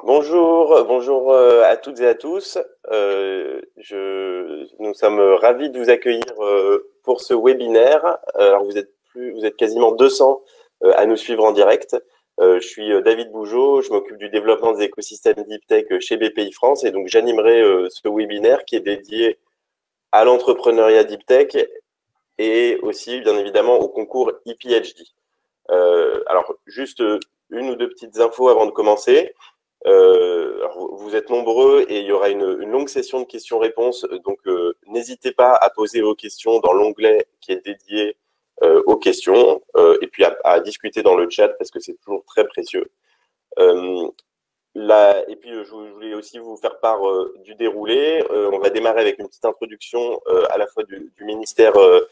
Bonjour à toutes et à tous. Nous sommes ravis de vous accueillir pour ce webinaire. Alors vous êtes quasiment 200 à nous suivre en direct. Je suis David Bougeot, je m'occupe du développement des écosystèmes Deep Tech chez BPI France et donc j'animerai ce webinaire qui est dédié à l'entrepreneuriat Deep Tech et aussi bien évidemment au concours ePhD. Alors juste une ou deux petites infos avant de commencer. Alors vous êtes nombreux et il y aura une longue session de questions-réponses, donc n'hésitez pas à poser vos questions dans l'onglet qui est dédié aux questions et puis à discuter dans le chat parce que c'est toujours très précieux. Et puis je voulais aussi vous faire part du déroulé. On va démarrer avec une petite introduction à la fois du ministère de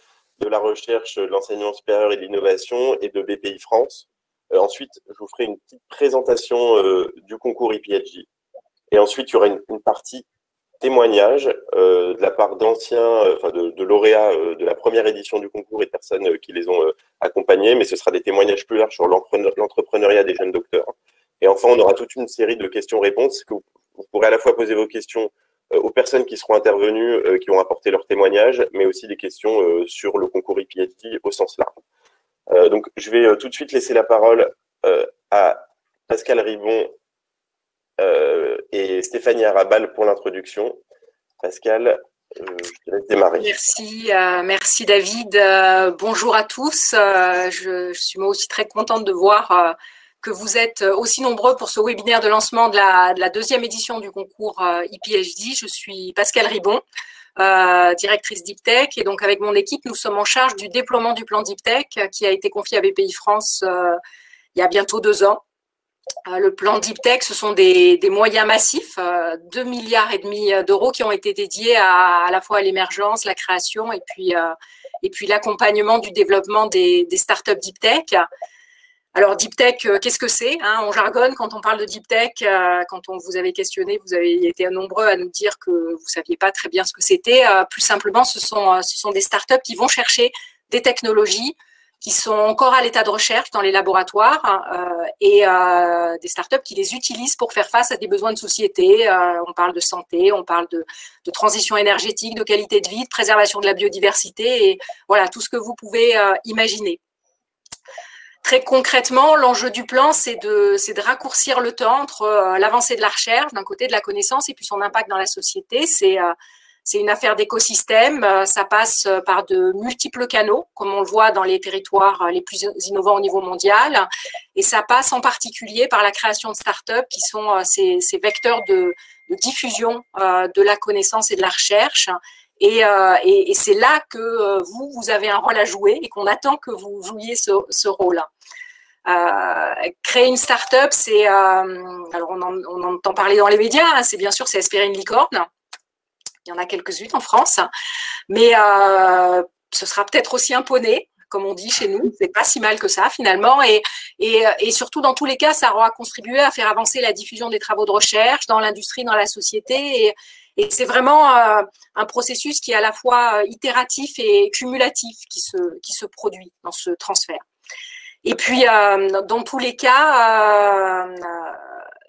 la Recherche, de l'Enseignement supérieur et de l'Innovation et de BPI France. Ensuite, je vous ferai une petite présentation du concours ePhD. Et ensuite, il y aura une partie témoignage de la part d'anciens, de lauréats de la première édition du concours et de personnes qui les ont accompagnés. Mais ce sera des témoignages plus larges sur l'entrepreneuriat des jeunes docteurs. Et enfin, on aura toute une série de questions-réponses que vous pourrez à la fois poser vos questions aux personnes qui seront intervenues, qui ont apporté leur témoignage, mais aussi des questions sur le concours ePhD au sens large. Donc, je vais tout de suite laisser la parole à Pascal Ribon et Stéphanie Arabal pour l'introduction. Pascal, je te laisse démarrer. Merci David. Bonjour à tous. Je suis moi aussi très contente de voir que vous êtes aussi nombreux pour ce webinaire de lancement de la deuxième édition du concours ePhD. Je suis Pascal Ribon, directrice Deep Tech, et donc avec mon équipe, nous sommes en charge du déploiement du plan Deep Tech qui a été confié à BPI France il y a bientôt 2 ans. Le plan Deep Tech, ce sont des moyens massifs, 2,5 milliards d'euros qui ont été dédiés à la fois à l'émergence, la création et puis l'accompagnement du développement des startups Deep Tech. Alors, Deep Tech, qu'est-ce que c'est, hein? On jargonne quand on parle de Deep Tech. Quand on vous avait questionné, vous avez été nombreux à nous dire que vous ne saviez pas très bien ce que c'était. Plus simplement, ce sont des startups qui vont chercher des technologies qui sont encore à l'état de recherche dans les laboratoires et des startups qui les utilisent pour faire face à des besoins de société. On parle de santé, on parle de transition énergétique, de qualité de vie, de préservation de la biodiversité et voilà, tout ce que vous pouvez imaginer. Très concrètement, l'enjeu du plan, c'est de raccourcir le temps entre l'avancée de la recherche, d'un côté de la connaissance, et puis son impact dans la société. C'est une affaire d'écosystème, ça passe par de multiples canaux, comme on le voit dans les territoires les plus innovants au niveau mondial, et ça passe en particulier par la création de startups qui sont ces vecteurs de diffusion de la connaissance et de la recherche. Et c'est là que vous avez un rôle à jouer et qu'on attend que vous jouiez ce rôle. Créer une start-up, c'est, alors on entend parler dans les médias, hein, c'est bien sûr, c'est espérer une licorne. Il y en a quelques-unes en France, mais ce sera peut-être aussi un poney, comme on dit chez nous. C'est pas si mal que ça finalement, et surtout dans tous les cas, ça aura contribué à faire avancer la diffusion des travaux de recherche dans l'industrie, dans la société, et c'est vraiment un processus qui est à la fois itératif et cumulatif qui se produit dans ce transfert. Et puis dans tous les cas,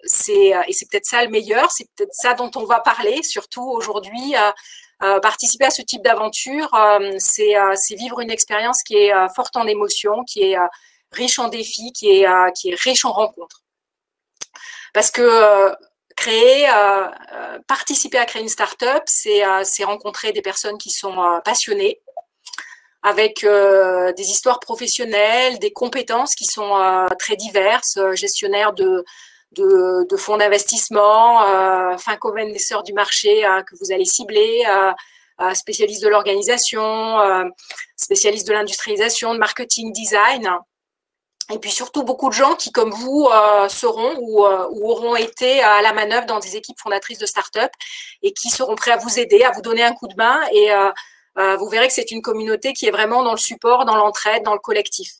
et c'est peut-être ça le meilleur, c'est peut-être ça dont on va parler, surtout aujourd'hui. Participer à ce type d'aventure, c'est vivre une expérience qui est forte en émotions, qui est riche en défis, qui est riche en rencontres. Parce que participer à créer une start-up, c'est rencontrer des personnes qui sont passionnées, avec des histoires professionnelles, des compétences qui sont très diverses, gestionnaires de fonds d'investissement, fin connaisseurs du marché que vous allez cibler, spécialistes de l'organisation, spécialistes de l'industrialisation, de marketing, design. Et puis surtout beaucoup de gens qui, comme vous, seront ou auront été à la manœuvre dans des équipes fondatrices de start-up et qui seront prêts à vous aider, à vous donner un coup de main. Et vous verrez que c'est une communauté qui est vraiment dans le support, dans l'entraide, dans le collectif.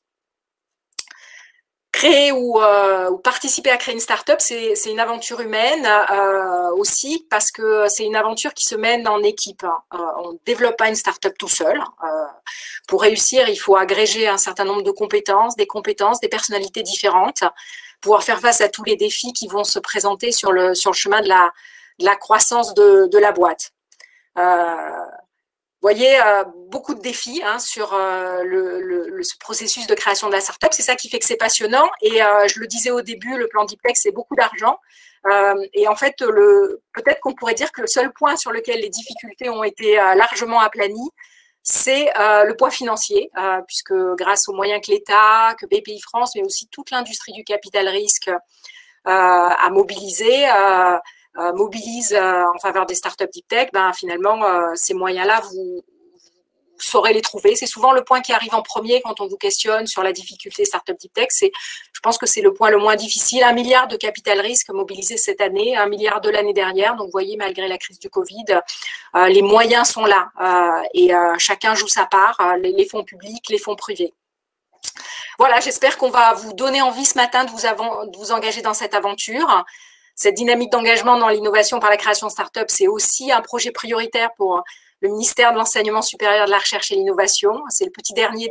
créer ou participer à créer une start-up, c'est une aventure humaine aussi, parce que c'est une aventure qui se mène en équipe. On ne développe pas une start-up tout seul. Pour réussir, il faut agréger un certain nombre de compétences, des personnalités différentes, pouvoir faire face à tous les défis qui vont se présenter sur le chemin de la croissance de la boîte. Vous voyez, beaucoup de défis sur ce processus de création de la start-up. C'est ça qui fait que c'est passionnant. Et je le disais au début, le plan Deep Tech, c'est beaucoup d'argent. Et en fait, peut-être qu'on pourrait dire que le seul point sur lequel les difficultés ont été largement aplanies, c'est le poids financier, puisque grâce aux moyens que l'État, que BPI France, mais aussi toute l'industrie du capital risque a mobilisé, mobilise en faveur des startups deep tech, finalement, ces moyens-là, vous saurez les trouver. C'est souvent le point qui arrive en premier quand on vous questionne sur la difficulté startup deep tech. Je pense que c'est le point le moins difficile. 1 milliard de capital risque mobilisé cette année, 1 milliard de l'année dernière. Donc, vous voyez, malgré la crise du Covid, les moyens sont là et chacun joue sa part, les fonds publics, les fonds privés. Voilà, j'espère qu'on va vous donner envie ce matin de vous engager dans cette aventure. Cette dynamique d'engagement dans l'innovation par la création de start-up, c'est aussi un projet prioritaire pour le ministère de l'Enseignement supérieur, de la Recherche et de l'Innovation. C'est le petit dernier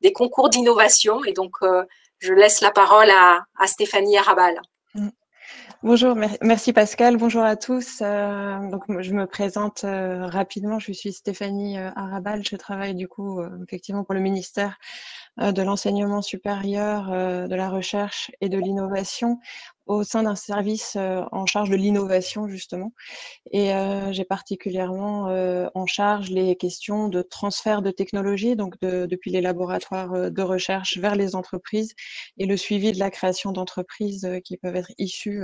des concours d'innovation. Et donc, je laisse la parole à Stéphanie Arrabal. Bonjour, merci Pascal. Bonjour à tous. Donc, je me présente rapidement. Je suis Stéphanie Arrabal. Je travaille du coup effectivement pour le ministère de l'Enseignement supérieur, de la Recherche et de l'Innovation au sein d'un service en charge de l'innovation justement. Et j'ai particulièrement en charge les questions de transfert de technologie, donc depuis les laboratoires de recherche vers les entreprises et le suivi de la création d'entreprises qui peuvent être issues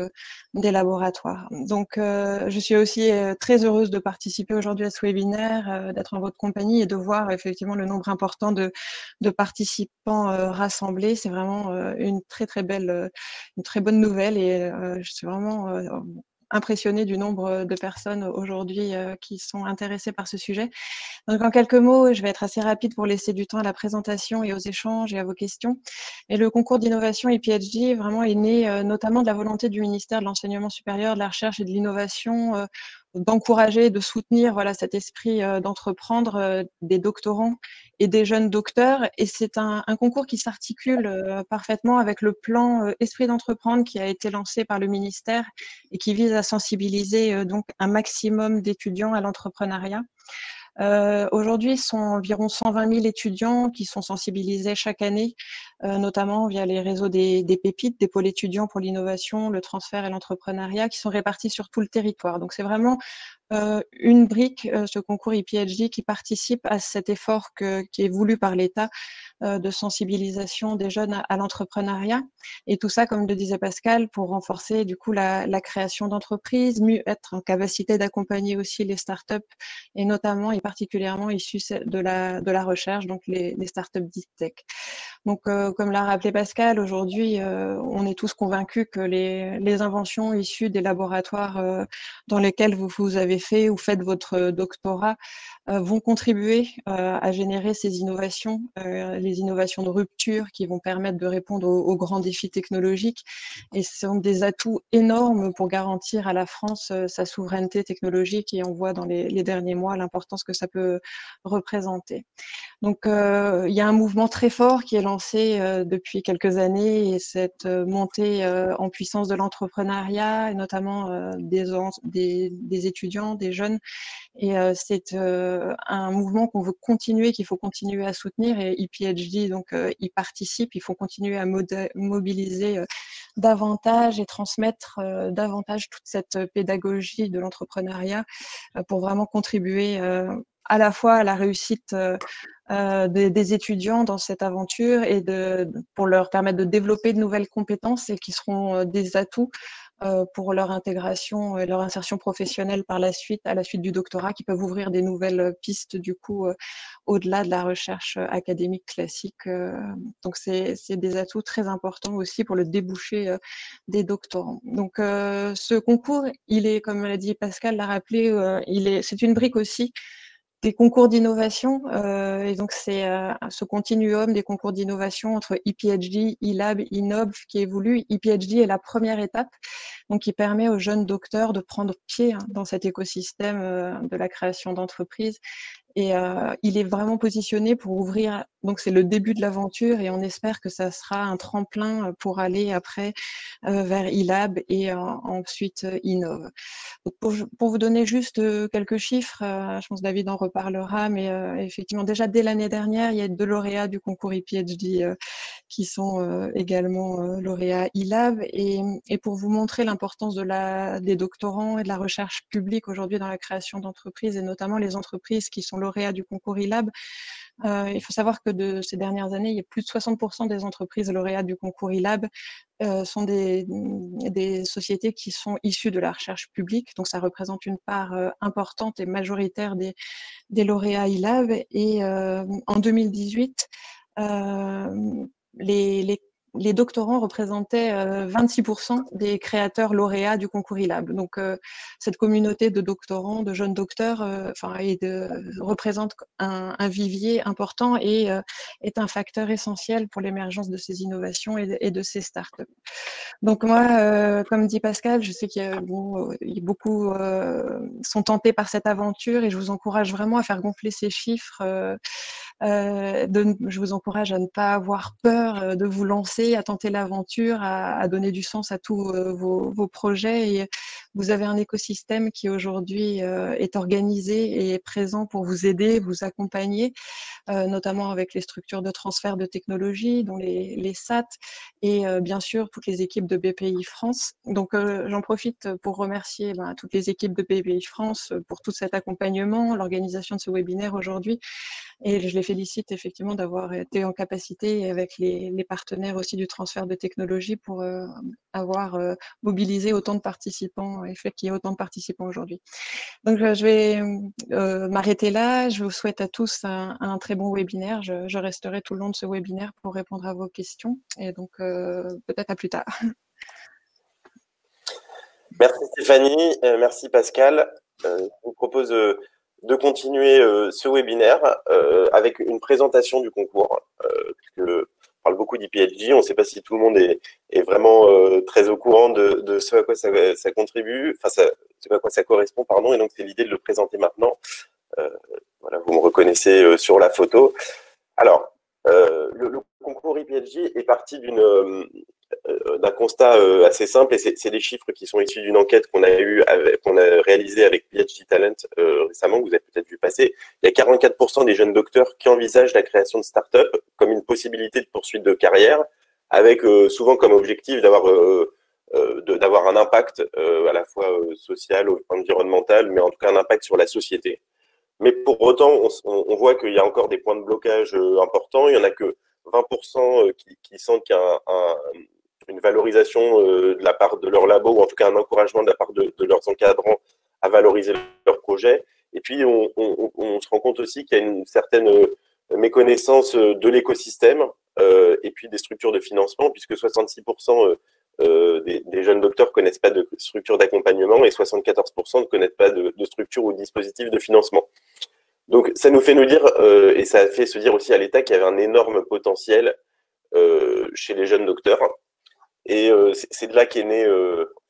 des laboratoires. Donc, je suis aussi très heureuse de participer aujourd'hui à ce webinaire, d'être en votre compagnie et de voir effectivement le nombre important de participants rassemblés. C'est vraiment une très bonne nouvelle et je suis vraiment impressionnée du nombre de personnes aujourd'hui qui sont intéressées par ce sujet. Donc, en quelques mots, je vais être assez rapide pour laisser du temps à la présentation et aux échanges et à vos questions. Et le concours d'innovation et PhD vraiment est né notamment de la volonté du ministère de l'Enseignement supérieur, de la Recherche et de l'Innovation d'encourager, de soutenir cet esprit d'entreprendre des doctorants et des jeunes docteurs. Et c'est un concours qui s'articule parfaitement avec le plan Esprit d'entreprendre qui a été lancé par le ministère et qui vise à sensibiliser donc un maximum d'étudiants à l'entrepreneuriat. Aujourd'hui, ce sont environ 120 000 étudiants qui sont sensibilisés chaque année, notamment via les réseaux des pépites, des pôles étudiants pour l'innovation, le transfert et l'entrepreneuriat, qui sont répartis sur tout le territoire. Donc, c'est vraiment une brique, ce concours ePhD, qui participe à cet effort qui est voulu par l'État de sensibilisation des jeunes à l'entrepreneuriat. Et tout ça, comme le disait Pascal, pour renforcer du coup la création d'entreprises, mieux être en capacité d'accompagner aussi les startups et notamment et particulièrement issues de la recherche, donc les startups deep tech. Donc, comme l'a rappelé Pascal, aujourd'hui, on est tous convaincus que les inventions issues des laboratoires dans lesquels vous avez fait ou faites votre doctorat vont contribuer à générer ces innovations, les innovations de rupture qui vont permettre de répondre aux grands défis technologiques. Et ce sont des atouts énormes pour garantir à la France sa souveraineté technologique et on voit dans les derniers mois l'importance que ça peut représenter. Donc, il y a un mouvement très fort qui est lancé depuis quelques années et cette montée en puissance de l'entrepreneuriat, et notamment des étudiants, des jeunes. Et c'est un mouvement qu'on veut continuer, qu'il faut continuer à soutenir. Et ePhD, donc, y participe. Il faut continuer à mobiliser davantage et transmettre davantage toute cette pédagogie de l'entrepreneuriat pour vraiment contribuer à la fois à la réussite des étudiants dans cette aventure et pour leur permettre de développer de nouvelles compétences et qui seront des atouts pour leur intégration et leur insertion professionnelle par la suite, à la suite du doctorat, qui peuvent ouvrir des nouvelles pistes du coup au-delà de la recherche académique classique. Donc c'est des atouts très importants aussi pour le débouché des doctorants. Donc ce concours, il est, comme l'a dit Pascal, l'a rappelé, c'est une brique aussi des concours d'innovation. Et donc, c'est ce continuum des concours d'innovation entre ePhD, eLab, eNob qui est voulu. ePhD est la première étape, donc qui permet aux jeunes docteurs de prendre pied dans cet écosystème de la création d'entreprises. Et il est vraiment positionné pour ouvrir, donc c'est le début de l'aventure et on espère que ça sera un tremplin pour aller après vers eLab et ensuite Innov. Donc pour vous donner juste quelques chiffres, je pense que David en reparlera, mais effectivement déjà dès l'année dernière, il y a 2 lauréats du concours ePhD qui sont également lauréats eLab. Et pour vous montrer l'importance des doctorants et de la recherche publique aujourd'hui dans la création d'entreprises, et notamment les entreprises qui sont lauréats du concours eLab, il faut savoir que de ces dernières années, il y a plus de 60% des entreprises lauréates du concours eLab sont des sociétés qui sont issues de la recherche publique. Donc, ça représente une part importante et majoritaire des lauréats eLab. Et en 2018, les doctorants représentaient 26% des créateurs lauréats du concours eLab. Donc, cette communauté de doctorants, de jeunes docteurs, représente un vivier important et est un facteur essentiel pour l'émergence de ces innovations et de ces startups. Donc moi, comme dit Pascal, je sais qu'il y a beaucoup sont tentés par cette aventure et je vous encourage vraiment à faire gonfler ces chiffres. Je vous encourage à ne pas avoir peur de vous lancer, à tenter l'aventure, à donner du sens à tous vos projets. Et vous avez un écosystème qui aujourd'hui est organisé et est présent pour vous aider, vous accompagner, notamment avec les structures de transfert de technologie, dont les SAT, et bien sûr toutes les équipes de BPI France. Donc j'en profite pour remercier toutes les équipes de BPI France pour tout cet accompagnement, l'organisation de ce webinaire aujourd'hui. Et je les félicite effectivement d'avoir été en capacité, avec les partenaires aussi du transfert de technologie, pour avoir mobilisé autant de participants et fait qu'il y ait autant de participants aujourd'hui. Donc je vais m'arrêter là. Je vous souhaite à tous un très bon webinaire. Je resterai tout le long de ce webinaire pour répondre à vos questions. Et donc peut-être à plus tard. Merci Stéphanie, merci Pascal. Je vous propose de continuer ce webinaire avec une présentation du concours. On parle beaucoup d'ePhD, on ne sait pas si tout le monde est vraiment très au courant de ce à quoi ça contribue, enfin ce à quoi ça correspond, pardon, et donc c'est l'idée de le présenter maintenant. Voilà, vous me reconnaissez sur la photo. Alors, le concours ePhD est parti d'un constat assez simple, et c'est des chiffres qui sont issus d'une enquête qu'on a réalisée avec PhD Talent récemment, que vous avez peut-être vu passer. Il y a 44% des jeunes docteurs qui envisagent la création de start-up comme une possibilité de poursuite de carrière, avec souvent comme objectif d'avoir un impact à la fois social, environnemental, mais en tout cas un impact sur la société. Mais pour autant, on voit qu'il y a encore des points de blocage importants. Il n'y en a que 20% qui sentent qu'il y a une valorisation de la part de leur labo, ou en tout cas un encouragement de la part de leurs encadrants à valoriser leur projet. Et puis, on se rend compte aussi qu'il y a une certaine méconnaissance de l'écosystème et puis des structures de financement, puisque 66% des jeunes docteurs ne connaissent pas de structure d'accompagnement et 74% ne connaissent pas de structure ou de dispositif de financement. Donc, ça nous fait nous dire, et ça a fait se dire aussi à l'État qu'il y avait un énorme potentiel chez les jeunes docteurs. Et c'est de là qu'est né,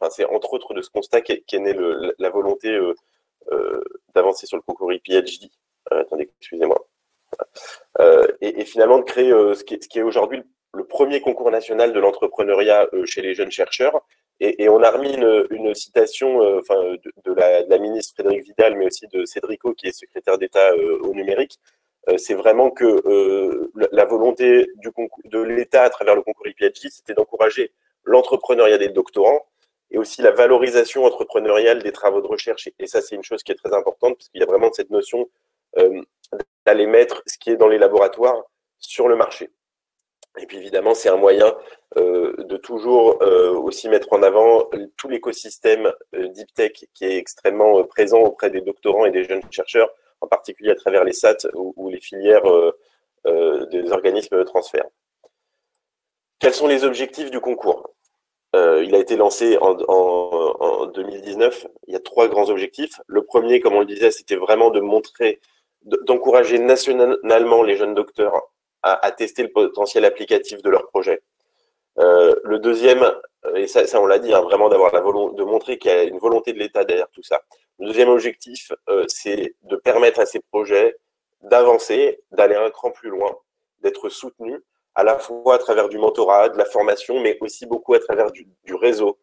c'est entre autres de ce constat qu'est née la volonté d'avancer sur le concours ePhD. Attendez, excusez-moi. Et finalement de créer ce qui est aujourd'hui le premier concours national de l'entrepreneuriat chez les jeunes chercheurs. Et on a remis une citation de la ministre Frédérique Vidal, mais aussi de Cédrico, qui est secrétaire d'État au numérique. C'est vraiment que la volonté de l'État à travers le concours ePhD, c'était d'encourager l'entrepreneuriat des doctorants et aussi la valorisation entrepreneuriale des travaux de recherche. Et ça, c'est une chose qui est très importante, parce qu'il y a vraiment cette notion d'aller mettre ce qui est dans les laboratoires sur le marché. Et puis évidemment, c'est un moyen de toujours aussi mettre en avant tout l'écosystème Deep Tech qui est extrêmement présent auprès des doctorants et des jeunes chercheurs, en particulier à travers les SAT ou les filières des organismes de transfert. Quels sont les objectifs du concours? Il a été lancé en 2019. Il y a 3 grands objectifs. Le premier, comme on le disait, c'était vraiment de montrer d'encourager nationalement les jeunes docteurs à tester le potentiel applicatif de leur projet. Le deuxième, et ça on l'a dit, hein, vraiment d'avoir de montrer qu'il y a une volonté de l'État derrière tout ça. Le deuxième objectif, c'est de permettre à ces projets d'avancer, d'aller un cran plus loin, d'être soutenus, à la fois à travers du mentorat, de la formation, mais aussi beaucoup à travers du réseau,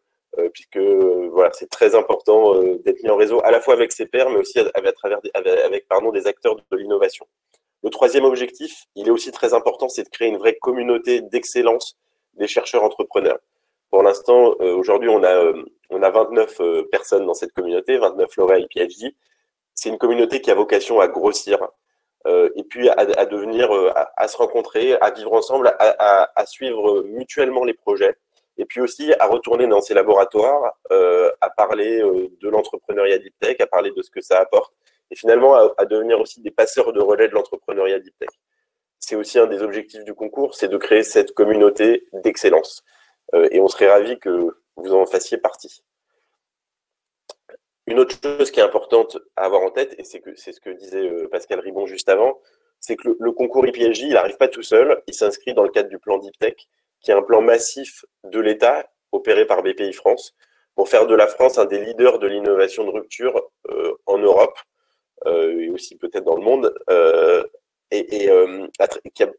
puisque voilà, c'est très important d'être mis en réseau, à la fois avec ses pairs, mais aussi à travers des acteurs de l'innovation. Le troisième objectif, il est aussi très important, c'est de créer une vraie communauté d'excellence des chercheurs entrepreneurs. Pour l'instant, aujourd'hui, on a 29 personnes dans cette communauté, 29 lauréats PhD. C'est une communauté qui a vocation à grossir et puis à devenir, à se rencontrer, à vivre ensemble, à suivre mutuellement les projets et puis aussi à retourner dans ces laboratoires, à parler de l'entrepreneuriat deep tech, à parler de ce que ça apporte et finalement à devenir aussi des passeurs de relais de l'entrepreneuriat deep tech. C'est aussi un des objectifs du concours, c'est de créer cette communauté d'excellence. Et on serait ravis que vous en fassiez partie. Une autre chose qui est importante à avoir en tête, et c'est ce que disait Pascal Ribon juste avant, c'est que le concours ePhD, il n'arrive pas tout seul, il s'inscrit dans le cadre du plan Deep Tech, qui est un plan massif de l'État, opéré par BPI France, pour faire de la France un des leaders de l'innovation de rupture en Europe, et aussi peut-être dans le monde, où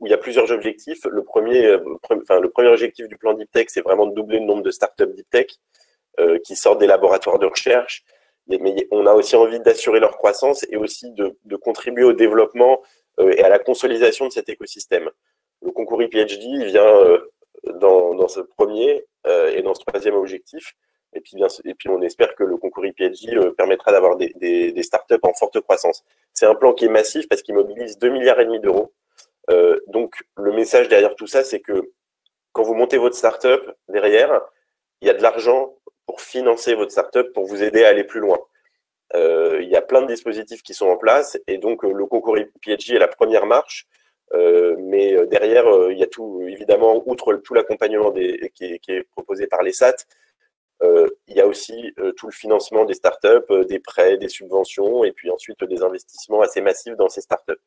il y a plusieurs objectifs. Le premier objectif du plan Deep Tech, c'est vraiment de doubler le nombre de startups Deep Tech qui sortent des laboratoires de recherche. Mais on a aussi envie d'assurer leur croissance et aussi de contribuer au développement et à la consolidation de cet écosystème. Le concours ePhD il vient dans ce premier et dans ce troisième objectif. Et puis on espère que le concours ePhD permettra d'avoir des startups en forte croissance. C'est un plan qui est massif parce qu'il mobilise 2,5 milliards d'euros. Donc le message derrière tout ça, c'est que quand vous montez votre startup, derrière, il y a de l'argent pour financer votre startup, pour vous aider à aller plus loin. Il y a plein de dispositifs qui sont en place et donc le concours ePhD est la première marche. Mais derrière, il y a tout, évidemment, outre tout l'accompagnement qui est proposé par les SAT, il y a aussi tout le financement des startups, des prêts, des subventions, et puis ensuite des investissements assez massifs dans ces startups.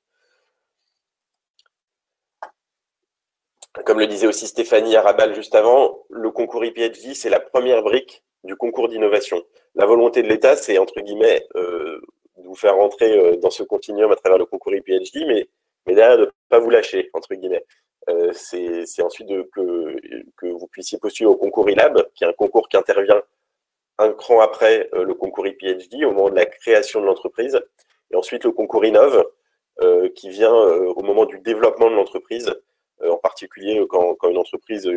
Comme le disait aussi Stéphanie Arabal juste avant, le concours ePhD, c'est la première brique du concours d'innovation. La volonté de l'État, c'est, entre guillemets, de vous faire rentrer dans ce continuum à travers le concours ePhD, mais derrière, de ne pas vous lâcher, entre guillemets. C'est ensuite que vous puissiez postuler au concours eLab, qui est un concours qui intervient un cran après le concours ePhD, au moment de la création de l'entreprise. Et ensuite, le concours Innov, qui vient au moment du développement de l'entreprise, en particulier quand une entreprise,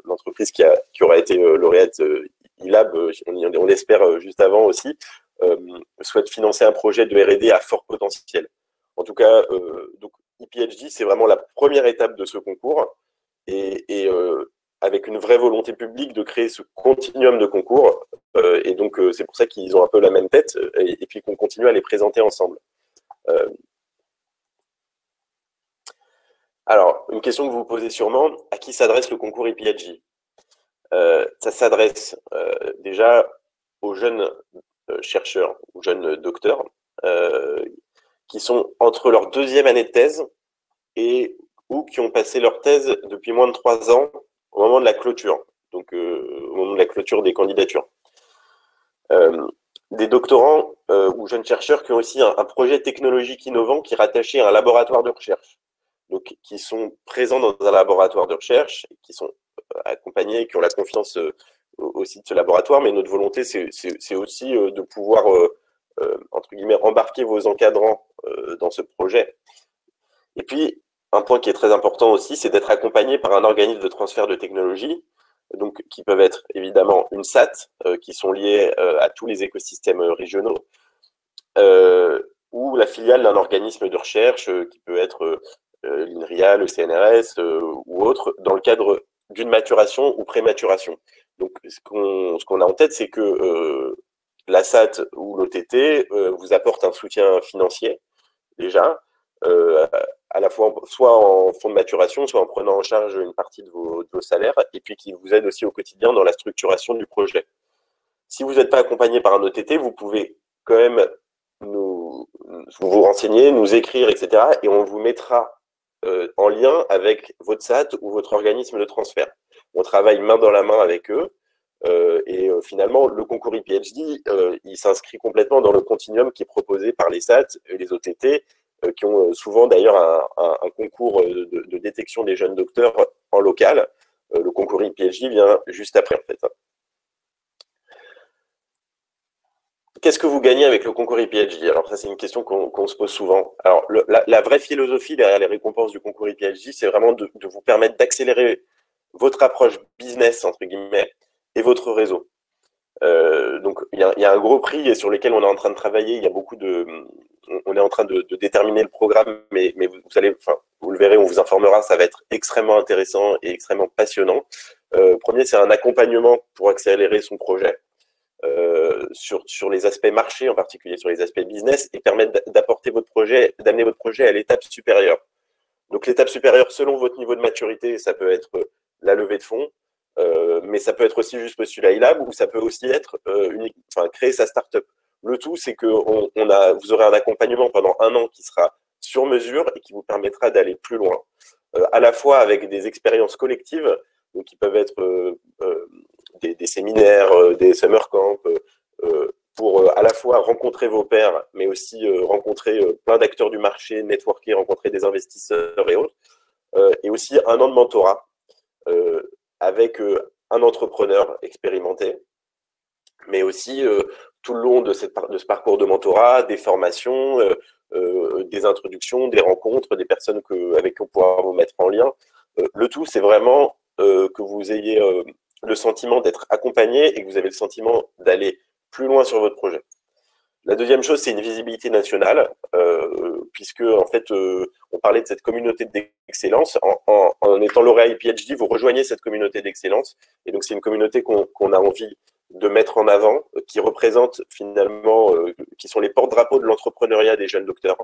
l'entreprise qui aura été lauréate eLab, on l'espère juste avant aussi, souhaite financer un projet de R&D à fort potentiel. En tout cas, donc ePhD, c'est vraiment la première étape de ce concours et avec une vraie volonté publique de créer ce continuum de concours. Et donc, c'est pour ça qu'ils ont un peu la même tête et puis qu'on continue à les présenter ensemble. Alors, une question que vous vous posez sûrement, à qui s'adresse le concours ePhD? Ça s'adresse déjà aux jeunes chercheurs, aux jeunes docteurs, qui sont entre leur deuxième année de thèse ou qui ont passé leur thèse depuis moins de 3 ans au moment de la clôture, donc au moment de la clôture des candidatures. Des doctorants ou jeunes chercheurs qui ont aussi un projet technologique innovant qui est rattaché à un laboratoire de recherche, donc qui sont présents dans un laboratoire de recherche, qui sont accompagnés et qui ont la confiance aussi de ce laboratoire, mais notre volonté, c'est aussi de pouvoir entre guillemets, embarquer vos encadrants dans ce projet. Et puis, un point qui est très important aussi, c'est d'être accompagné par un organisme de transfert de technologie, donc qui peuvent être évidemment une SAT, qui sont liées à tous les écosystèmes régionaux, ou la filiale d'un organisme de recherche qui peut être l'INRIA, le CNRS ou autre, dans le cadre d'une maturation ou prématuration. Donc, ce qu'on a en tête, c'est que la SAT ou l'OTT vous apporte un soutien financier, déjà, à la fois soit en fonds de maturation, soit en prenant en charge une partie de vos salaires, et puis qui vous aide aussi au quotidien dans la structuration du projet. Si vous n'êtes pas accompagné par un OTT, vous pouvez quand même nous vous renseigner, nous écrire, etc. Et on vous mettra en lien avec votre SAT ou votre organisme de transfert. On travaille main dans la main avec eux. Finalement, le concours e-PhD, il s'inscrit complètement dans le continuum qui est proposé par les SAT et les OTT, qui ont souvent d'ailleurs un concours de détection des jeunes docteurs en local. Le concours e-PhD vient juste après, en fait. Qu'est-ce que vous gagnez avec le concours e-PhD? Alors ça, c'est une question qu'on se pose souvent. Alors la vraie philosophie derrière les récompenses du concours e-PhD, c'est vraiment de vous permettre d'accélérer votre approche business, entre guillemets, et votre réseau. Donc il y a un gros prix sur lequel on est en train de travailler. Il y a beaucoup on est en train de déterminer le programme, mais vous allez, enfin, vous le verrez, on vous informera. Ça va être extrêmement intéressant et extrêmement passionnant. Premier, c'est un accompagnement pour accélérer son projet. Sur les aspects marché, en particulier sur les aspects business, et permettre d'amener votre projet à l'étape supérieure. Donc l'étape supérieure, selon votre niveau de maturité, ça peut être la levée de fonds, mais ça peut être aussi juste postuler à iLab, ou ça peut aussi être créer sa start-up. Le tout, c'est que vous aurez un accompagnement pendant 1 an qui sera sur mesure et qui vous permettra d'aller plus loin, à la fois avec des expériences collectives, donc qui peuvent être des séminaires, des summer camps, pour à la fois rencontrer vos pairs, mais aussi rencontrer plein d'acteurs du marché, networker, rencontrer des investisseurs et autres, et aussi 1 an de mentorat avec un entrepreneur expérimenté, mais aussi tout le long de ce parcours de mentorat, des formations, des introductions, des rencontres, des personnes avec qui on pourra vous mettre en lien. Le tout, c'est vraiment que vous ayez le sentiment d'être accompagné et que vous avez le sentiment d'aller plus loin sur votre projet. La deuxième chose, c'est une visibilité nationale, puisque en fait, on parlait de cette communauté d'excellence. En étant lauréat e-PhD, vous rejoignez cette communauté d'excellence, et donc c'est une communauté qu'on a envie de mettre en avant, qui représente finalement, qui sont les porte-drapeaux de l'entrepreneuriat des jeunes docteurs.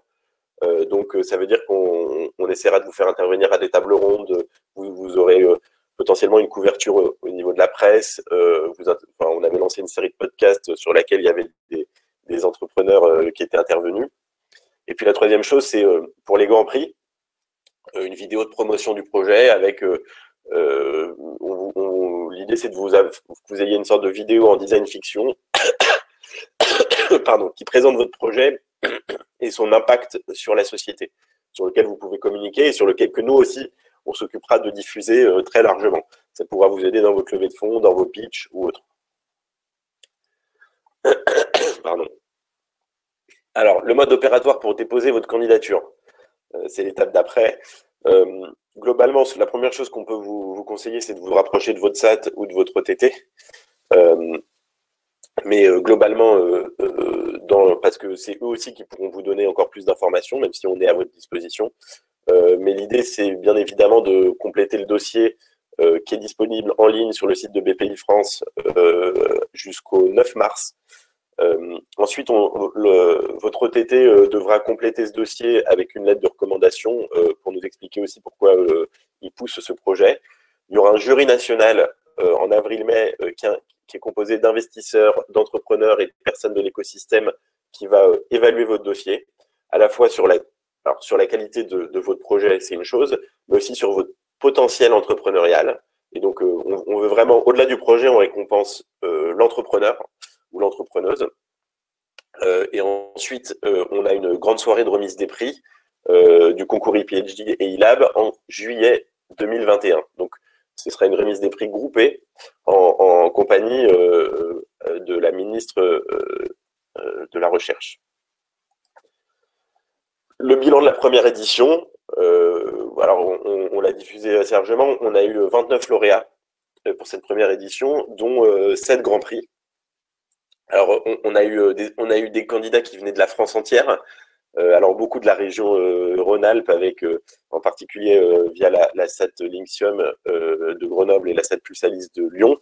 Donc ça veut dire qu'on essaiera de vous faire intervenir à des tables rondes, vous aurez potentiellement une couverture au niveau de la presse. On avait lancé une série de podcasts sur laquelle il y avait des entrepreneurs qui étaient intervenus. Et puis la troisième chose, c'est pour les grands prix, une vidéo de promotion du projet avec l'idée, c'est que vous ayez une sorte de vidéo en design fiction pardon, qui présente votre projet et son impact sur la société, sur lequel vous pouvez communiquer et sur lequel que nous aussi, on s'occupera de diffuser très largement. Ça pourra vous aider dans votre levée de fonds, dans vos pitchs ou autres. Pardon. Alors, le mode opératoire pour déposer votre candidature, c'est l'étape d'après. Globalement, la première chose qu'on peut vous conseiller, c'est de vous rapprocher de votre SAT ou de votre OTT. Mais globalement, parce que c'est eux aussi qui pourront vous donner encore plus d'informations, même si on est à votre disposition. Mais l'idée, c'est bien évidemment de compléter le dossier qui est disponible en ligne sur le site de BPI France jusqu'au 9 mars. Ensuite, votre OTT devra compléter ce dossier avec une lettre de recommandation pour nous expliquer aussi pourquoi il pousse ce projet. Il y aura un jury national en avril-mai qui est composé d'investisseurs, d'entrepreneurs et de personnes de l'écosystème qui va évaluer votre dossier, à la fois sur la qualité de votre projet, c'est une chose, mais aussi sur votre potentiel entrepreneurial. Et donc, on veut vraiment, au-delà du projet, on récompense l'entrepreneur ou l'entrepreneuse. Et ensuite, on a une grande soirée de remise des prix du concours e-PhD et iLab en juillet 2021. Donc, ce sera une remise des prix groupée en compagnie de la ministre de la Recherche. Le bilan de la première édition, alors on l'a diffusé assez largement, on a eu 29 lauréats pour cette première édition, dont 7 grands prix. Alors, on a eu des candidats qui venaient de la France entière, alors beaucoup de la région Rhône-Alpes, avec en particulier via la SAT Linxium de Grenoble et la SAT Plus Alice de Lyon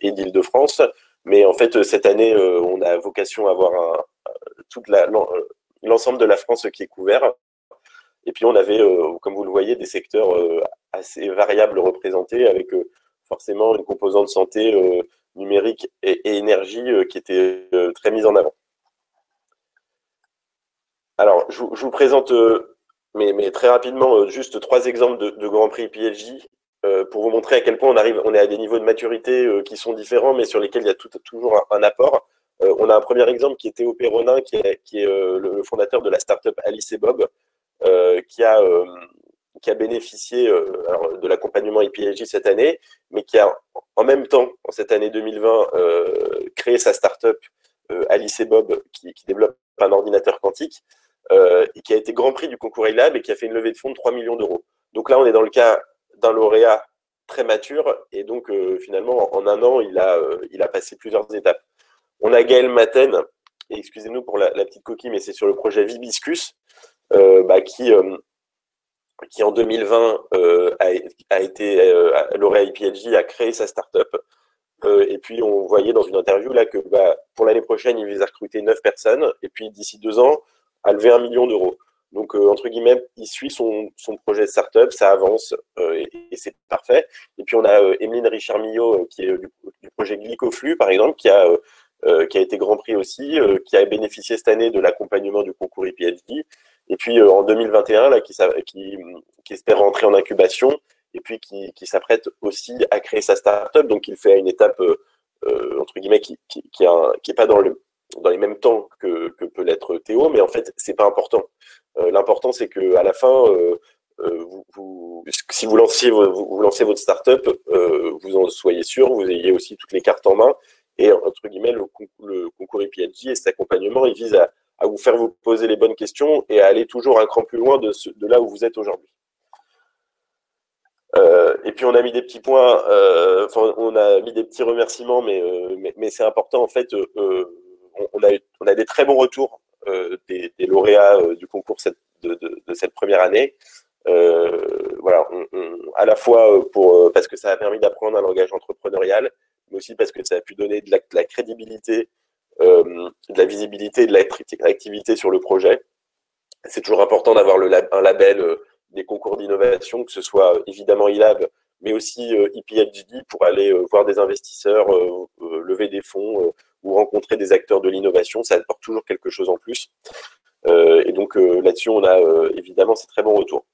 et d'Île-de-France. Mais en fait, cette année, on a vocation à avoir l'ensemble de la France qui est couvert. Et puis, on avait, comme vous le voyez, des secteurs assez variables représentés, avec forcément une composante santé, numérique et énergie qui était très mise en avant. Alors, je vous présente, mais très rapidement, juste 3 exemples de Grand Prix IPLJ pour vous montrer à quel point on est à des niveaux de maturité qui sont différents, mais sur lesquels il y a toujours un apport. On a un premier exemple qui est Théo Perronin, qui est le fondateur de la startup Alice et Bob, qui a bénéficié de l'accompagnement IPLJ cette année, mais qui a en même temps, en cette année 2020, créé sa startup Alice et Bob, qui développe un ordinateur quantique, et qui a été Grand Prix du concours iLab et qui a fait une levée de fonds de 3 millions d'euros. Donc là, on est dans le cas d'un lauréat très mature, et donc finalement, en un an, il a passé plusieurs étapes. On a Gaël Maten, et excusez-nous pour la petite coquille, mais c'est sur le projet Vibiscus, qui en 2020 a été lauréat IPLJ, a créé sa start-up. Et puis on voyait dans une interview là que pour l'année prochaine, il vise à recruter 9 personnes, et puis d'ici 2 ans, à lever 1 million d'euros. Donc, entre guillemets, il suit son projet de start-up, ça avance, et c'est parfait. Et puis on a Emeline Richard-Millot, qui est du projet Glycoflux, par exemple, qui a été Grand Prix aussi, qui a bénéficié cette année de l'accompagnement du concours IPLJ. Et puis en 2021, là, qui espère rentrer en incubation, et puis qui s'apprête aussi à créer sa start-up. Donc il fait à une étape, entre guillemets, qui est pas dans les mêmes temps que peut l'être Théo, mais en fait, c'est pas important. L'important, c'est qu'à la fin, si vous lancez votre start-up, vous en soyez sûr, vous ayez aussi toutes les cartes en main. Et entre guillemets, le concours IPLJ et cet accompagnement, il vise à vous faire vous poser les bonnes questions et à aller toujours un cran plus loin de là où vous êtes aujourd'hui. Et puis on a mis des petits points, on a mis des petits remerciements, mais c'est important en fait. On a des très bons retours des lauréats du concours de cette première année. Voilà, à la fois parce que ça a permis d'apprendre un langage entrepreneurial, mais aussi parce que ça a pu donner de la crédibilité, de la visibilité et de l'activité sur le projet. C'est toujours important d'avoir un label des concours d'innovation, que ce soit évidemment iLab, mais aussi IPLJ, pour aller voir des investisseurs, lever des fonds ou rencontrer des acteurs de l'innovation. Ça apporte toujours quelque chose en plus. Et donc là-dessus, on a évidemment ces très bons retours.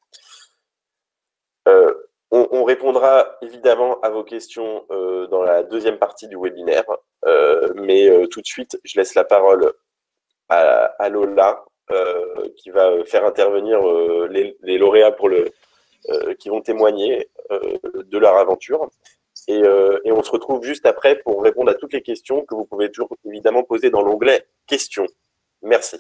On répondra évidemment à vos questions dans la deuxième partie du webinaire, mais tout de suite, je laisse la parole à Lola, qui va faire intervenir les lauréats qui vont témoigner de leur aventure. Et on se retrouve juste après pour répondre à toutes les questions que vous pouvez toujours évidemment poser dans l'onglet « Questions ». Merci.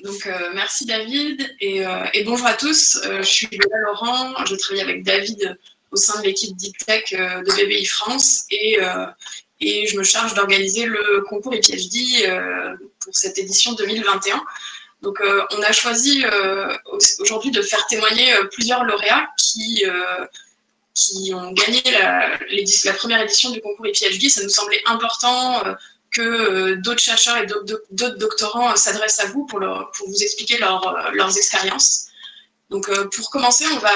Donc, merci David et bonjour à tous. Je suis Lola Laurent, je travaille avec David au sein de l'équipe DeepTech de BPI France et je me charge d'organiser le concours IPLJ pour cette édition 2021. Donc, on a choisi aujourd'hui de faire témoigner plusieurs lauréats qui ont gagné la première édition du concours IPLJ. Ça nous semblait important que d'autres chercheurs et d'autres doctorants s'adressent à vous pour vous expliquer leurs expériences. Donc, pour commencer, on va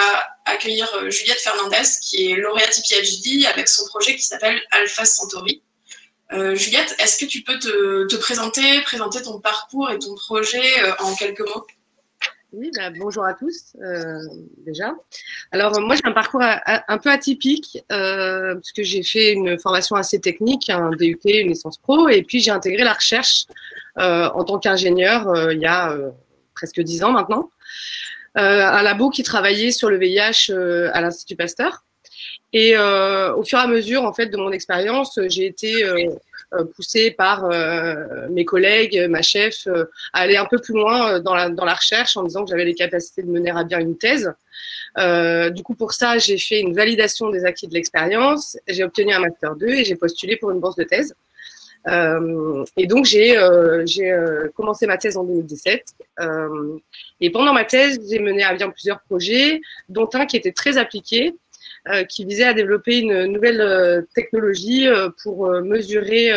accueillir Juliette Fernandez, qui est lauréate IPLJ avec son projet qui s'appelle Alpha Centauri. Juliette, est-ce que tu peux te présenter ton parcours et ton projet en quelques mots? Oui, bonjour à tous, déjà. Alors, moi, j'ai un parcours un peu atypique, parce que j'ai fait une formation assez technique, un DUT, une licence pro, et puis j'ai intégré la recherche en tant qu'ingénieur il y a presque 10 ans maintenant, un labo qui travaillait sur le VIH à l'Institut Pasteur. Et au fur et à mesure, en fait, de mon expérience, j'ai été poussée par mes collègues, ma chef, à aller un peu plus loin dans la recherche en disant que j'avais les capacités de mener à bien une thèse. Du coup, pour ça, j'ai fait une validation des acquis de l'expérience, j'ai obtenu un Master 2 et j'ai postulé pour une bourse de thèse. Et donc, j'ai commencé ma thèse en 2017. Et pendant ma thèse, j'ai mené à bien plusieurs projets, dont un qui était très appliqué, qui visait à développer une nouvelle technologie pour mesurer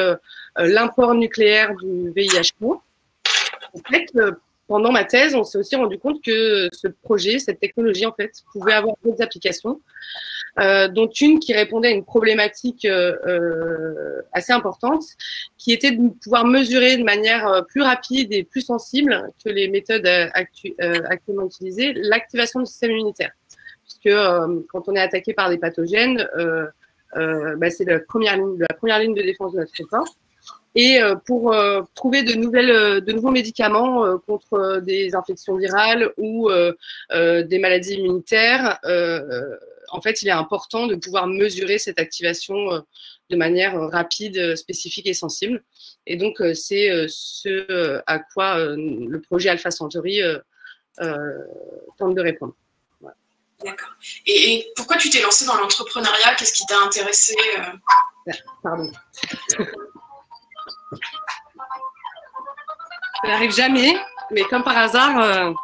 l'import nucléaire du VIH. En fait, pendant ma thèse, on s'est aussi rendu compte que ce projet, cette technologie, en fait, pouvait avoir d'autres applications. dont une qui répondait à une problématique assez importante, qui était de pouvoir mesurer de manière plus rapide et plus sensible que les méthodes actuellement utilisées l'activation du système immunitaire. Puisque quand on est attaqué par des pathogènes, c'est la première ligne de défense de notre corps. Et pour trouver de nouveaux médicaments contre des infections virales ou des maladies immunitaires, en fait, il est important de pouvoir mesurer cette activation de manière rapide, spécifique et sensible. Et donc, c'est ce à quoi le projet Alpha Centauri tente de répondre. Voilà. D'accord. Et pourquoi tu t'es lancé dans l'entrepreneuriat? Qu'est-ce qui t'a intéressé Pardon. Ça n'arrive jamais, mais comme par hasard...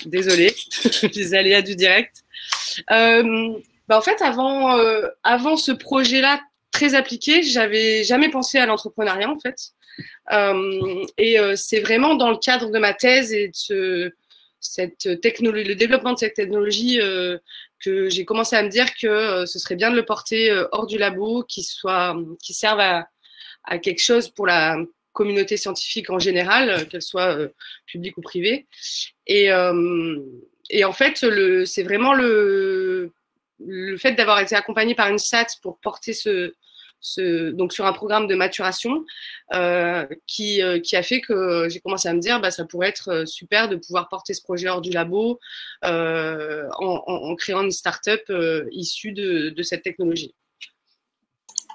Désolée, les aléas du direct. En fait, avant ce projet-là très appliqué, j'avais jamais pensé à l'entrepreneuriat en fait. C'est vraiment dans le cadre de ma thèse et de le développement de cette technologie que j'ai commencé à me dire que ce serait bien de le porter hors du labo, qui serve à quelque chose pour la communauté scientifique en général, qu'elle soit publique ou privée. Et en fait, c'est vraiment le fait d'avoir été accompagné par une SAT pour porter donc sur un programme de maturation qui a fait que j'ai commencé à me dire ça pourrait être super de pouvoir porter ce projet hors du labo en créant une start-up issue de cette technologie.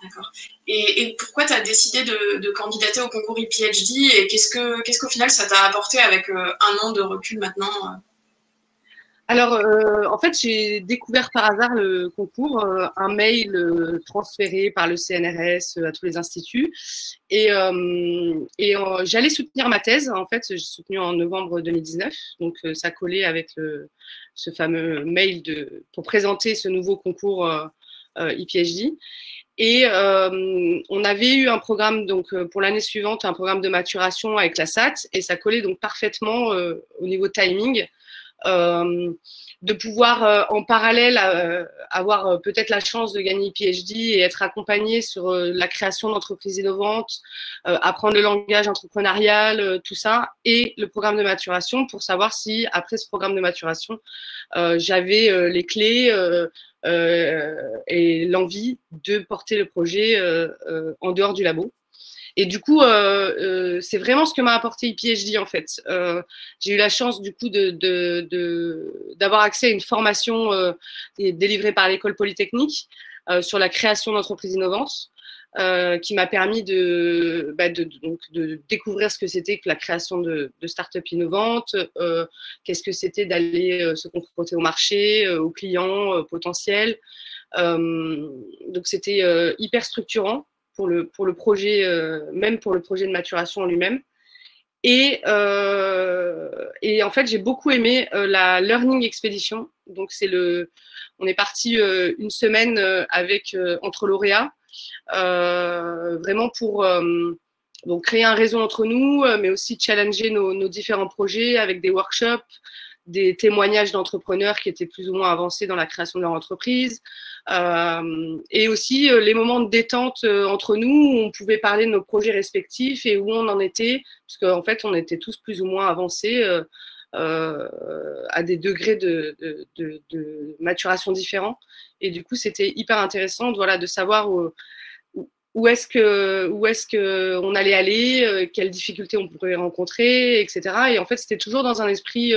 D'accord. Et pourquoi tu as décidé de candidater au concours ePhD et qu'est-ce qu'au final ça t'a apporté avec un an de recul maintenant? Alors, en fait, j'ai découvert par hasard le concours, un mail transféré par le CNRS à tous les instituts. Et j'allais soutenir ma thèse. En fait, j'ai soutenu en novembre 2019. Donc, ça collait avec ce fameux mail pour présenter ce nouveau concours ePhD. Et on avait eu un programme, donc pour l'année suivante, un programme de maturation avec la SAT, et ça collait donc parfaitement au niveau timing, de pouvoir en parallèle avoir peut-être la chance de gagner PhD et être accompagné sur la création d'entreprises innovantes, apprendre le langage entrepreneurial, tout ça, et le programme de maturation pour savoir si, après ce programme de maturation, j'avais les clés et l'envie de porter le projet en dehors du labo. Et du coup, c'est vraiment ce que m'a apporté ePhD en fait. J'ai eu la chance du coup d'avoir accès à une formation délivrée par l'école polytechnique sur la création d'entreprises innovantes, qui m'a permis de découvrir ce que c'était que la création de start-up innovantes, qu'est-ce que c'était d'aller se confronter au marché, aux clients potentiels. Donc c'était hyper structurant pour le projet, même pour le projet de maturation en lui-même. Et en fait, j'ai beaucoup aimé la Learning Expedition. Donc, on est parti une semaine entre lauréats, vraiment pour donc créer un réseau entre nous, mais aussi challenger nos différents projets avec des workshops, des témoignages d'entrepreneurs qui étaient plus ou moins avancés dans la création de leur entreprise, et aussi les moments de détente entre nous où on pouvait parler de nos projets respectifs et où on en était, parce qu'en fait on était tous plus ou moins avancés à des degrés de maturation différents, et du coup c'était hyper intéressant de savoir où est-ce qu'on allait aller, quelles difficultés on pourrait rencontrer, etc. Et en fait c'était toujours dans un esprit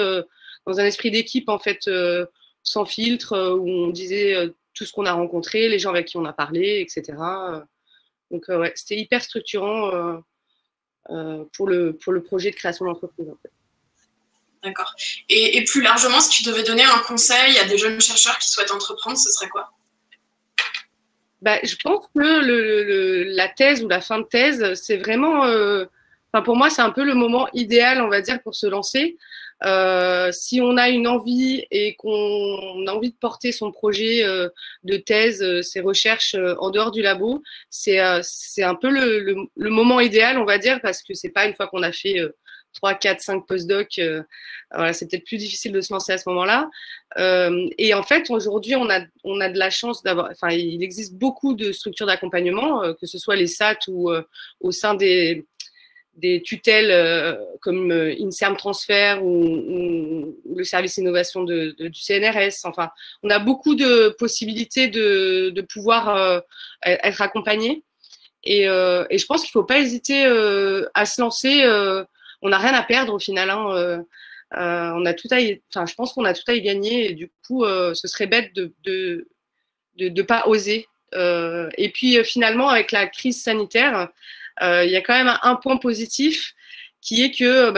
d'équipe, en fait, sans filtre, où on disait tout ce qu'on a rencontré, les gens avec qui on a parlé, etc. Donc, ouais, c'était hyper structurant pour le projet de création d'entreprise, en fait. D'accord. Et plus largement, si tu devais donner un conseil à des jeunes chercheurs qui souhaitent entreprendre, ce serait quoi? Je pense que la thèse ou la fin de thèse, c'est vraiment... pour moi, c'est un peu le moment idéal, on va dire, pour se lancer. Si on a une envie et qu'on a envie de porter son projet de thèse, ses recherches en dehors du labo, c'est un peu le moment idéal, on va dire, parce que c'est pas une fois qu'on a fait 3, 4, 5 postdocs, voilà, c'est peut-être plus difficile de se lancer à ce moment-là. Et en fait, aujourd'hui, on a de la chance d'avoir, enfin, il existe beaucoup de structures d'accompagnement, que ce soit les SAT ou au sein des tutelles comme INSERM Transfert ou le service innovation du CNRS. Enfin, on a beaucoup de possibilités de pouvoir être accompagné. Et je pense qu'il ne faut pas hésiter à se lancer. On n'a rien à perdre au final. Hein, on a tout enfin, je pense qu'on a tout à y gagner. Et du coup, ce serait bête de pas oser. Et puis finalement, avec la crise sanitaire, il y a quand même un point positif qui est que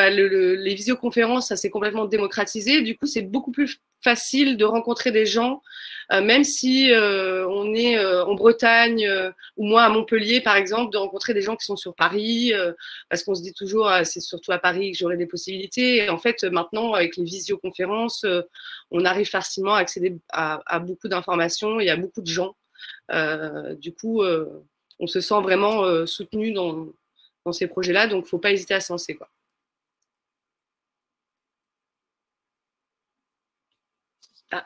les visioconférences, ça s'est complètement démocratisé. Du coup, c'est beaucoup plus facile de rencontrer des gens, même si on est en Bretagne ou moi à Montpellier, par exemple, de rencontrer des gens qui sont sur Paris, parce qu'on se dit toujours, c'est surtout à Paris que j'aurai des possibilités. Et en fait, maintenant, avec les visioconférences, on arrive facilement à accéder à beaucoup d'informations et à beaucoup de gens. Du coup, on se sent vraiment soutenu dans ces projets-là, donc il ne faut pas hésiter à se lancer, quoi. Ah,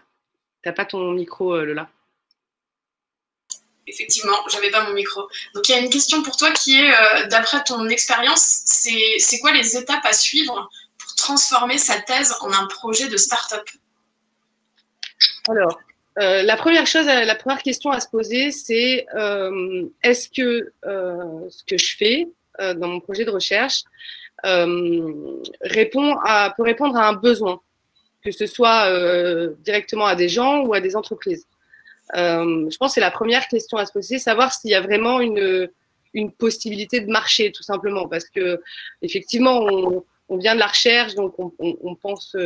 tu n'as pas ton micro, Lola. Effectivement, je n'avais pas mon micro. Donc, il y a une question pour toi qui est, d'après ton expérience, c'est quoi les étapes à suivre pour transformer sa thèse en un projet de start-up? Alors, la première question à se poser, c'est est-ce que ce que je fais dans mon projet de recherche peut répondre à un besoin, que ce soit directement à des gens ou à des entreprises. Je pense que c'est la première question à se poser, savoir s'il y a vraiment une possibilité de marché, tout simplement, parce que effectivement, on vient de la recherche, donc on pense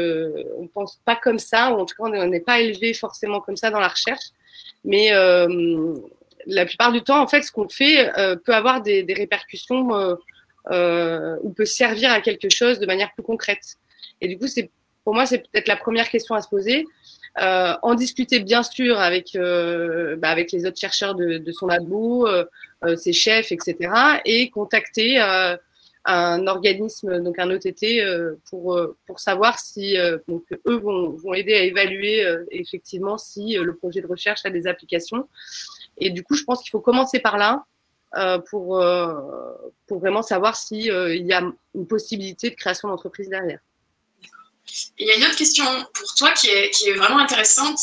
pas comme ça, ou en tout cas, on n'est pas élevé forcément comme ça dans la recherche. Mais la plupart du temps, en fait, ce qu'on fait peut avoir des répercussions ou peut servir à quelque chose de manière plus concrète. Et du coup, pour moi, c'est peut-être la première question à se poser. En discuter bien sûr avec les autres chercheurs de son labo, ses chefs, etc. Et contacter un organisme, donc un OTT, pour savoir si donc, eux vont aider à évaluer effectivement si le projet de recherche a des applications. Et du coup, je pense qu'il faut commencer par là pour vraiment savoir s'il y a une possibilité de création d'entreprise derrière. Et il y a une autre question pour toi qui est vraiment intéressante,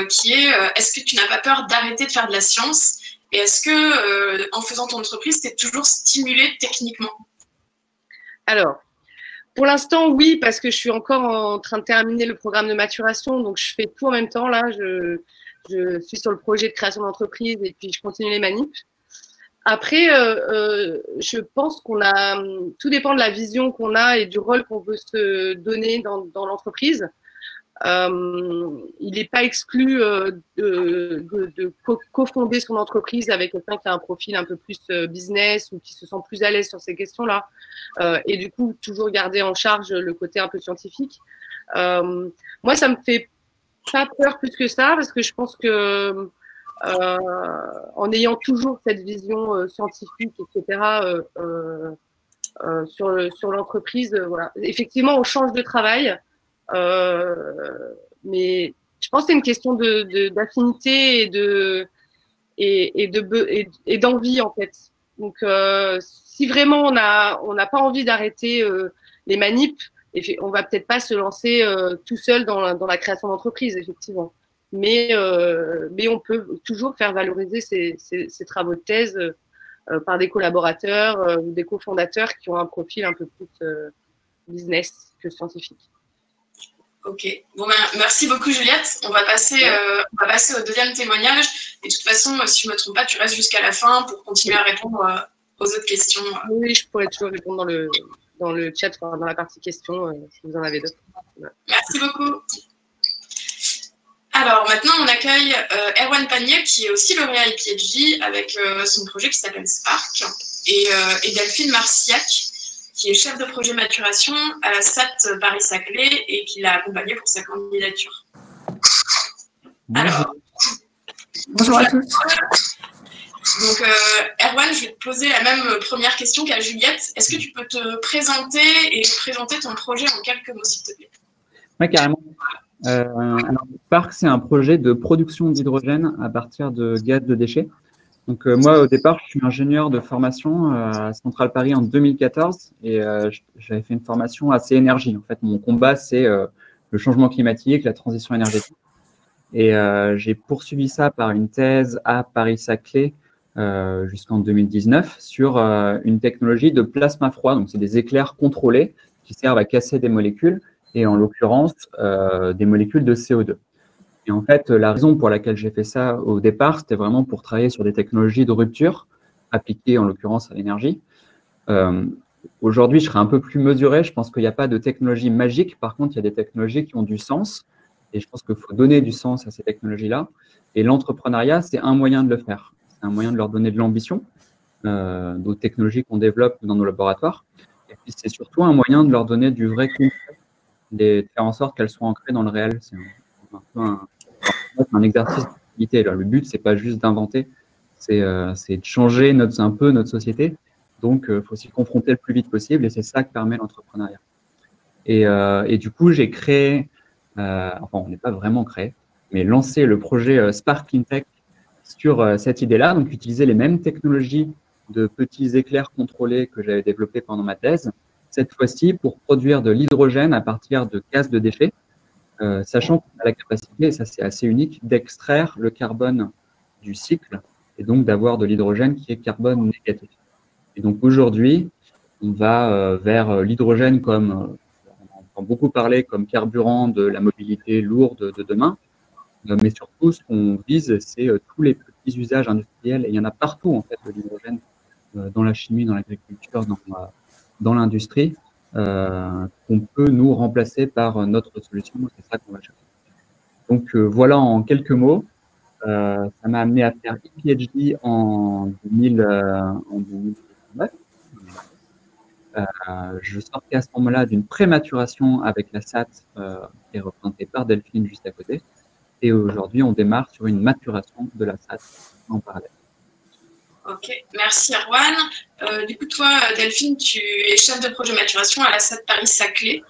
qui est est-ce que tu n'as pas peur d'arrêter de faire de la science? Et est-ce que en faisant ton entreprise, tu es toujours stimulé techniquement? Alors, pour l'instant, oui, parce que je suis encore en train de terminer le programme de maturation, donc je fais tout en même temps. Là, je suis sur le projet de création d'entreprise et puis je continue les manips. Après, je pense tout dépend de la vision qu'on a et du rôle qu'on veut se donner dans l'entreprise. Il n'est pas exclu de cofonder son entreprise avec quelqu'un qui a un profil un peu plus business ou qui se sent plus à l'aise sur ces questions-là. Et du coup, toujours garder en charge le côté un peu scientifique. Moi, ça me fait pas peur plus que ça parce que je pense que en ayant toujours cette vision scientifique, etc., sur l'entreprise, voilà. Effectivement, on change de travail, mais je pense que c'est une question d'affinité et d'envie, en fait. Donc, si vraiment on n'a pas envie d'arrêter les manips, on va peut-être pas se lancer tout seul dans la création d'entreprise, effectivement. Mais on peut toujours faire valoriser ces travaux de thèse par des collaborateurs ou des cofondateurs qui ont un profil un peu plus business que scientifique. Ok. Bon, merci beaucoup, Juliette. On va passer au deuxième témoignage. Et de toute façon, si je ne me trompe pas, tu restes jusqu'à la fin pour continuer à répondre aux autres questions. Oui, je pourrais toujours répondre dans le chat, dans la partie questions, si vous en avez d'autres. Merci beaucoup. Alors, maintenant, on accueille Erwan Panier, qui est aussi lauréat et PhD avec son projet qui s'appelle Spark, et Delphine Marciac, qui est chef de projet maturation à la SAT Paris-Saclay et qui l'a accompagné pour sa candidature. Bonjour. Alors, bonjour à tous. Donc, Erwan, je vais te poser la même première question qu'à Juliette. Est-ce que tu peux te présenter et présenter ton projet en quelques mots, s'il te plaît? Oui, carrément. Alors, Spark, c'est un projet de production d'hydrogène à partir de gaz de déchets. Donc, moi, au départ, je suis ingénieur de formation à Centrale Paris en 2014 et j'avais fait une formation assez énergie. En fait, mon combat, c'est le changement climatique, la transition énergétique. Et j'ai poursuivi ça par une thèse à Paris-Saclay jusqu'en 2019 sur une technologie de plasma froid. Donc, c'est des éclairs contrôlés qui servent à casser des molécules et en l'occurrence des molécules de CO2. Et en fait, la raison pour laquelle j'ai fait ça au départ, c'était vraiment pour travailler sur des technologies de rupture appliquées en l'occurrence à l'énergie. Aujourd'hui, je serais un peu plus mesuré. Je pense qu'il n'y a pas de technologie magique. Par contre, il y a des technologies qui ont du sens. Et je pense qu'il faut donner du sens à ces technologies-là. Et l'entrepreneuriat, c'est un moyen de le faire. C'est un moyen de leur donner de l'ambition, d'autres technologies qu'on développe dans nos laboratoires. Et puis, c'est surtout un moyen de leur donner du vrai concret, de faire en sorte qu'elles soient ancrées dans le réel. C'est un peu un exercice d'activité. Le but, c'est pas juste d'inventer, c'est de changer un peu notre société. Donc, il faut s'y confronter le plus vite possible et c'est ça que permet l'entrepreneuriat. Et du coup, j'ai créé, enfin, on n'est pas vraiment créé, mais lancé le projet Spark Cleantech sur cette idée-là. Donc, utiliser les mêmes technologies de petits éclairs contrôlés que j'avais développés pendant ma thèse, cette fois-ci pour produire de l'hydrogène à partir de gaz de déchets. Sachant qu'on a la capacité, et ça c'est assez unique, d'extraire le carbone du cycle et donc d'avoir de l'hydrogène qui est carbone négatif. Et donc aujourd'hui, on va vers l'hydrogène comme, on entend beaucoup parler comme carburant de la mobilité lourde de demain, mais surtout ce qu'on vise, c'est tous les petits usages industriels, et il y en a partout en fait de l'hydrogène, dans la chimie, dans l'agriculture, dans l'industrie. Qu'on peut nous remplacer par notre solution. C'est ça qu'on va chercher. Donc, voilà en quelques mots. Ça m'a amené à faire PhD en 2009. Je sortais à ce moment-là d'une prématuration avec la SAT qui est représentée par Delphine juste à côté. Et aujourd'hui, on démarre sur une maturation de la SAT en parallèle. Ok, merci Erwan. Du coup, toi, Delphine, tu es chef de projet maturation à la SAT Paris-Saclay.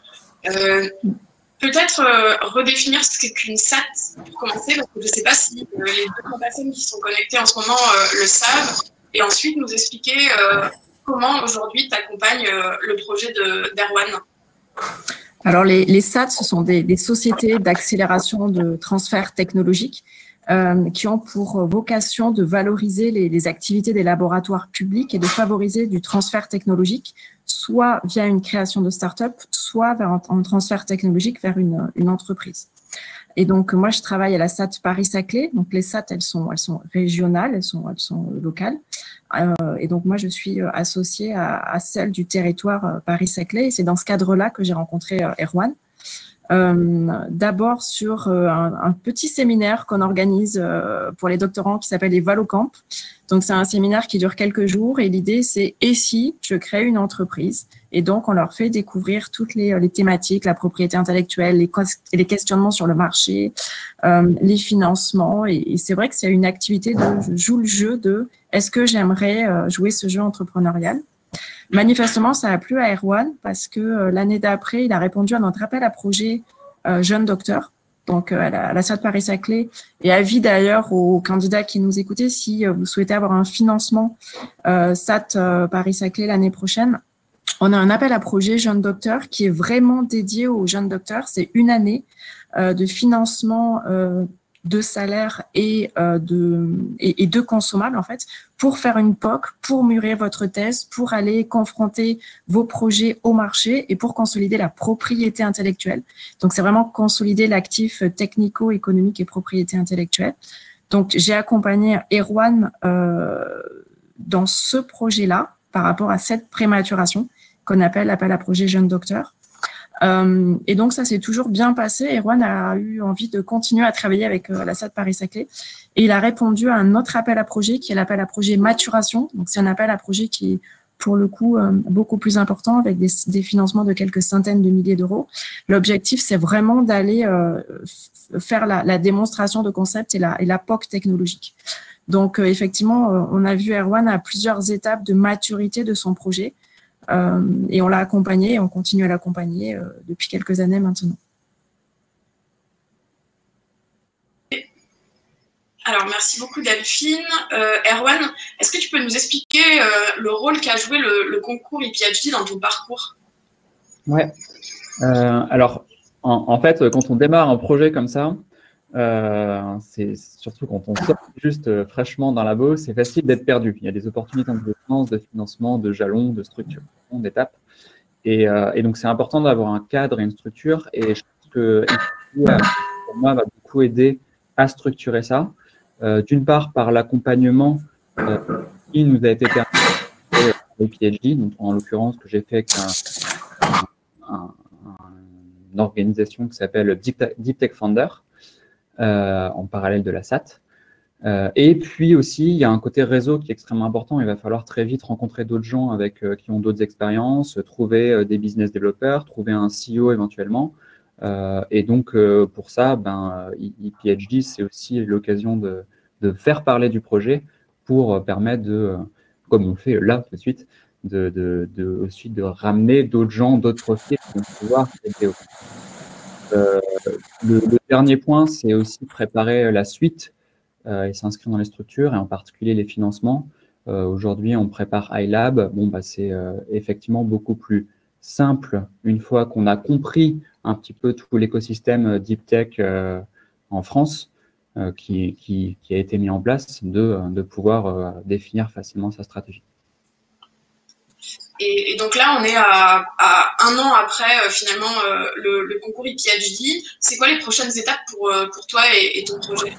Peut-être redéfinir ce qu'est qu'une SAT pour commencer, parce que je ne sais pas si les 200 personnes qui sont connectées en ce moment le savent, et ensuite nous expliquer comment aujourd'hui tu accompagnes le projet d'Erwan. Alors, les SAT, ce sont des sociétés d'accélération de transfert technologique qui ont pour vocation de valoriser les activités des laboratoires publics et de favoriser du transfert technologique, soit via une création de start-up, soit vers un transfert technologique vers une entreprise. Et donc, moi, je travaille à la SAT Paris-Saclay. Donc, les SAT, elles sont régionales, elles sont locales. Et donc, moi, je suis associée à celle du territoire Paris-Saclay. Et c'est dans ce cadre-là que j'ai rencontré Erwan. D'abord sur un petit séminaire qu'on organise pour les doctorants qui s'appelle les Valocamp. Donc, c'est un séminaire qui dure quelques jours et l'idée, c'est « et si je crée une entreprise ?» Et donc, on leur fait découvrir toutes les thématiques, la propriété intellectuelle, les questionnements sur le marché, les financements. Et c'est vrai que c'est une activité de « je joue le jeu de est-ce que j'aimerais jouer ce jeu entrepreneurial ?» Manifestement, ça a plu à Erwan parce que l'année d'après, il a répondu à notre appel à projet Jeune Docteur, donc à la SAT Paris-Saclay, et avis d'ailleurs aux candidats qui nous écoutaient, si vous souhaitez avoir un financement SAT Paris-Saclay l'année prochaine, on a un appel à projet Jeune Docteur qui est vraiment dédié aux jeunes docteurs. C'est une année de financement de salaire et de consommables, en fait, pour faire une POC, pour mûrir votre thèse, pour aller confronter vos projets au marché et pour consolider la propriété intellectuelle. Donc, c'est vraiment consolider l'actif technico-économique et propriété intellectuelle. Donc, j'ai accompagné Erwan dans ce projet-là par rapport à cette prématuration qu'on appelle appel à projet Jeune Docteur. Et donc, ça s'est toujours bien passé. Erwan a eu envie de continuer à travailler avec la SAT Paris-Saclay. Et il a répondu à un autre appel à projet qui est l'appel à projet maturation. Donc, c'est un appel à projet qui est pour le coup beaucoup plus importants avec des financements de quelques centaines de milliers d'euros. L'objectif, c'est vraiment d'aller faire la démonstration de concept et la POC technologique. Donc, effectivement, on a vu Erwan à plusieurs étapes de maturité de son projet et on l'a accompagné et on continue à l'accompagner depuis quelques années maintenant. Alors, merci beaucoup Delphine. Erwan, est-ce que tu peux nous expliquer le rôle qu'a joué le concours ePhD dans ton parcours? Ouais. Alors, en fait, quand on démarre un projet comme ça, c'est surtout quand on sort juste fraîchement dans la labo, c'est facile d'être perdu. Il y a des opportunités de financement, de jalons, de structuration, d'étapes. Et donc, c'est important d'avoir un cadre et une structure. Et je pense que pour moi, va beaucoup aider à structurer ça. D'une part, par l'accompagnement qui nous a été permis au PhD, donc en l'occurrence que j'ai fait avec une organisation qui s'appelle Deep Tech Founder, en parallèle de la SAT. Et puis aussi, il y a un côté réseau qui est extrêmement important. Il va falloir très vite rencontrer d'autres gens qui ont d'autres expériences, trouver des business développeurs, trouver un CEO éventuellement. Et donc, pour ça, ePhD, c'est aussi l'occasion de faire parler du projet pour permettre comme on fait là tout de suite, aussi de ramener d'autres gens, d'autres profils qui vont pouvoir aider. Le dernier point, c'est aussi préparer la suite et s'inscrire dans les structures et en particulier les financements. Aujourd'hui, on prépare iLab. C'est effectivement beaucoup plus simple une fois qu'on a compris un petit peu tout l'écosystème Deep Tech en France qui a été mis en place de pouvoir définir facilement sa stratégie. Et donc là, on est à 1 an après finalement le concours ePhD. C'est quoi les prochaines étapes pour toi et ton projet?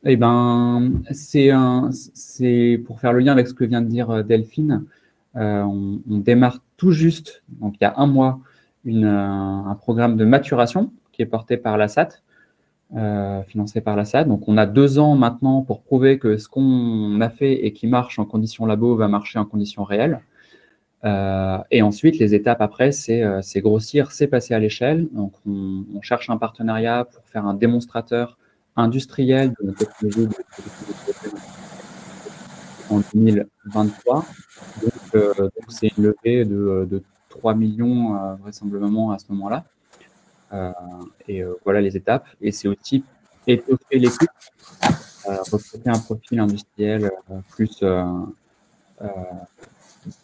Eh ben, c'est pour faire le lien avec ce que vient de dire Delphine. On démarre tout juste, donc il y a 1 mois, un programme de maturation qui est porté par la SAT, financé par la SAT. Donc on a 2 ans maintenant pour prouver que ce qu'on a fait et qui marche en conditions labo va marcher en conditions réelles. Et ensuite, les étapes après, c'est grossir, c'est passer à l'échelle. Donc on cherche un partenariat pour faire un démonstrateur industriel de notre technologie en 2023. Donc c'est une levée de 3 millions vraisemblablement à ce moment-là. Voilà les étapes. Et c'est aussi étoffer l'équipe, recruter un profil industriel plus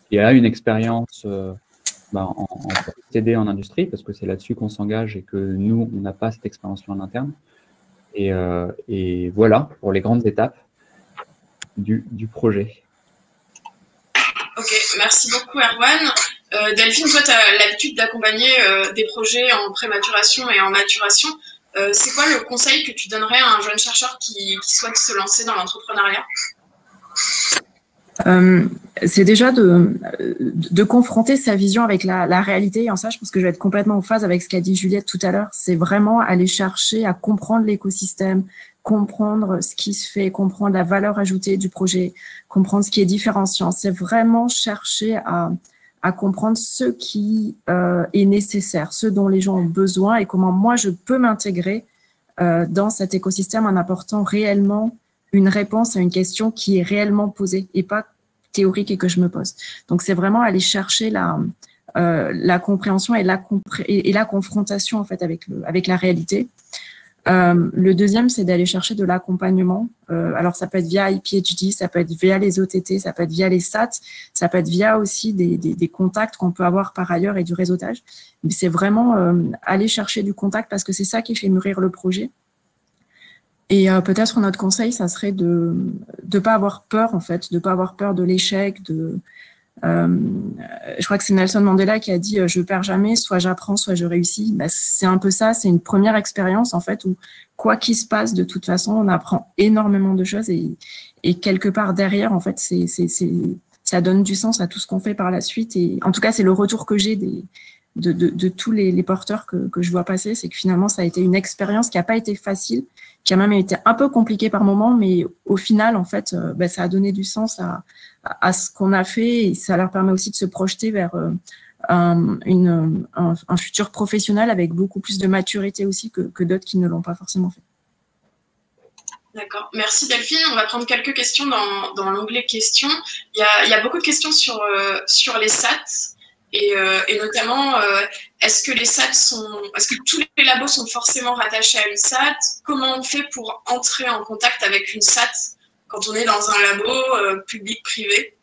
qui a une expérience en TD en industrie, parce que c'est là-dessus qu'on s'engage et que nous, on n'a pas cette expérience en interne. Et voilà pour les grandes étapes du projet. Ok, merci beaucoup Erwan. Delphine, toi, tu as l'habitude d'accompagner des projets en prématuration et en maturation. C'est quoi le conseil que tu donnerais à un jeune chercheur qui souhaite se lancer dans l'entrepreneuriat? C'est déjà de confronter sa vision avec la réalité. Et en ça, je pense que je vais être complètement en phase avec ce qu'a dit Juliette tout à l'heure. C'est vraiment aller chercher à comprendre l'écosystème, comprendre ce qui se fait, comprendre la valeur ajoutée du projet, comprendre ce qui est différenciant. C'est vraiment chercher à comprendre ce qui est nécessaire, ce dont les gens ont besoin et comment moi, je peux m'intégrer dans cet écosystème en apportant réellement une réponse à une question qui est réellement posée et pas théorique et que je me pose. Donc, c'est vraiment aller chercher la compréhension et la confrontation en fait avec la réalité. Le deuxième, c'est d'aller chercher de l'accompagnement. Alors, ça peut être via ePhD, ça peut être via les OTT, ça peut être via les SAT, ça peut être via aussi des contacts qu'on peut avoir par ailleurs et du réseautage. Mais c'est vraiment aller chercher du contact parce que c'est ça qui fait mûrir le projet. Et peut-être notre conseil, ça serait de pas avoir peur en fait, de pas avoir peur de l'échec. Je crois que c'est Nelson Mandela qui a dit je perds jamais, soit j'apprends, soit je réussis. C'est un peu ça, c'est une première expérience en fait où quoi qu'il se passe, de toute façon, on apprend énormément de choses et quelque part derrière en fait, ça donne du sens à tout ce qu'on fait par la suite. Et en tout cas, c'est le retour que j'ai de tous les porteurs que je vois passer, c'est que finalement, ça a été une expérience qui n'a pas été facile, qui a même été un peu compliquée par moments, mais au final, en fait, ça a donné du sens à ce qu'on a fait et ça leur permet aussi de se projeter vers un futur professionnel avec beaucoup plus de maturité aussi que d'autres qui ne l'ont pas forcément fait. D'accord. Merci Delphine. On va prendre quelques questions dans l'onglet questions. Il y a beaucoup de questions sur les SAT et notamment est-ce que tous les labos sont forcément rattachés à une SAT? Comment on fait pour entrer en contact avec une SAT quand on est dans un labo public-privé?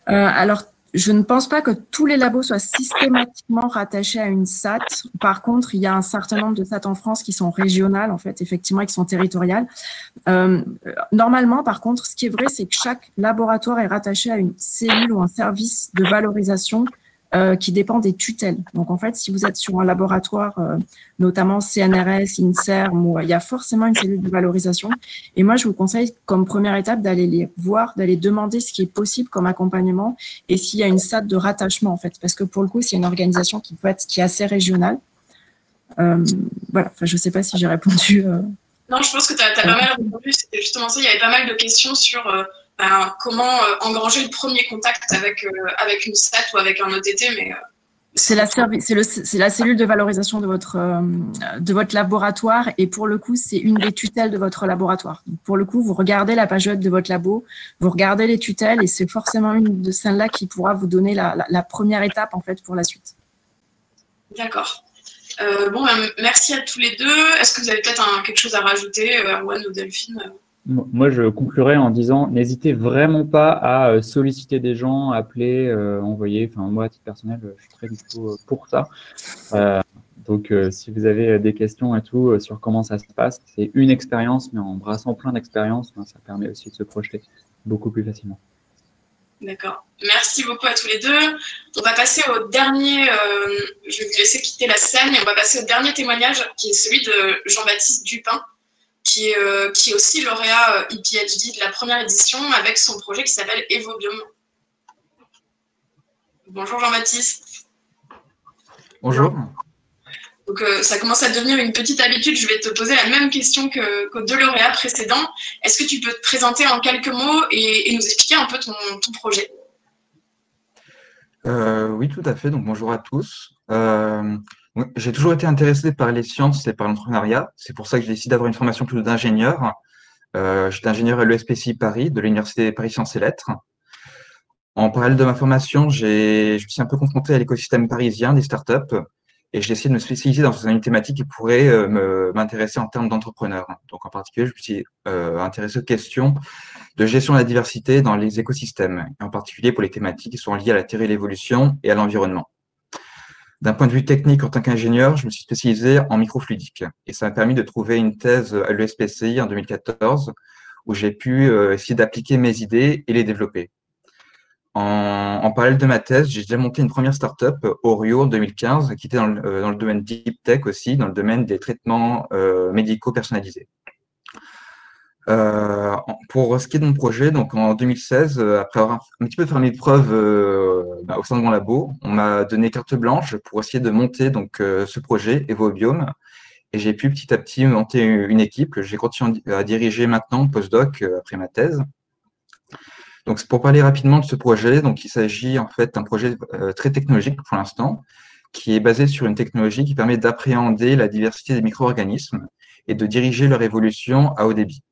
Alors, je ne pense pas que tous les labos soient systématiquement rattachés à une SAT. Par contre, il y a un certain nombre de SAT en France qui sont régionales, en fait, effectivement, et qui sont territoriales. Normalement, par contre, ce qui est vrai, c'est que chaque laboratoire est rattaché à une cellule ou un service de valorisation qui dépend des tutelles. Donc, en fait, si vous êtes sur un laboratoire, notamment CNRS, INSERM, il y a forcément une cellule de valorisation. Et moi, je vous conseille, comme première étape, d'aller les voir, d'aller demander ce qui est possible comme accompagnement et s'il y a une SAT de rattachement, en fait. Parce que pour le coup, c'est une organisation qui est assez régionale. Voilà, enfin, je ne sais pas si j'ai répondu. Non, je pense que tu as pas mal répondu. C'était justement ça. Il y avait pas mal de questions sur comment engranger le premier contact avec une SAT ou avec un OTT, mais c'est la cellule de valorisation de votre laboratoire et pour le coup, c'est une des tutelles de votre laboratoire. Donc, pour le coup, vous regardez la page web de votre labo, vous regardez les tutelles et c'est forcément une de celles-là qui pourra vous donner la première étape en fait pour la suite. D'accord. Merci à tous les deux. Est-ce que vous avez peut-être quelque chose à rajouter, Erwan ou Delphine? Moi, je conclurai en disant, n'hésitez vraiment pas à solliciter des gens, appeler, envoyer. Enfin, moi, à titre personnel, je suis très dispo pour ça. Donc, si vous avez des questions et tout sur comment ça se passe, c'est une expérience, mais en brassant plein d'expériences, ça permet aussi de se projeter beaucoup plus facilement. D'accord. Merci beaucoup à tous les deux. On va passer au dernier, je vais vous laisser quitter la scène, et on va passer au dernier témoignage, qui est celui de Jean-Baptiste Dupin, qui est aussi lauréat ePhD de la première édition avec son projet qui s'appelle Evobiome. Bonjour Jean-Baptiste. Bonjour. Donc ça commence à devenir une petite habitude. Je vais te poser la même question qu'aux deux lauréats précédents. Est-ce que tu peux te présenter en quelques mots et nous expliquer un peu ton projet? Oui, tout à fait. Donc bonjour à tous. J'ai toujours été intéressé par les sciences et par l'entrepreneuriat. C'est pour ça que j'ai décidé d'avoir une formation plutôt d'ingénieur. J'étais ingénieur à l'ESPCI Paris, de l'Université Paris Sciences et Lettres. En parallèle de ma formation, je me suis un peu confronté à l'écosystème parisien des startups et j'ai essayé de me spécialiser dans une thématique qui pourrait m'intéresser en termes d'entrepreneur. Donc en particulier, je me suis intéressé aux questions de gestion de la diversité dans les écosystèmes, et en particulier pour les thématiques qui sont liées à la théorie de l'évolution et à l'environnement. D'un point de vue technique, en tant qu'ingénieur, je me suis spécialisé en microfluidique et ça m'a permis de trouver une thèse à l'ESPCI en 2014 où j'ai pu essayer d'appliquer mes idées et les développer. En parallèle de ma thèse, j'ai déjà monté une première startup, Orio, en 2015, qui était dans le domaine deep tech aussi, dans le domaine des traitements médicaux personnalisés. Pour ce qui est de mon projet, donc en 2016, après avoir un petit peu fait mes preuves au sein de mon labo, on m'a donné carte blanche pour essayer de monter donc ce projet Evobiome, et j'ai pu petit à petit monter une équipe que j'ai continué à diriger maintenant postdoc après ma thèse. Donc pour parler rapidement de ce projet, donc il s'agit en fait d'un projet très technologique pour l'instant, qui est basé sur une technologie qui permet d'appréhender la diversité des micro-organismes et de diriger leur évolution à haut débit.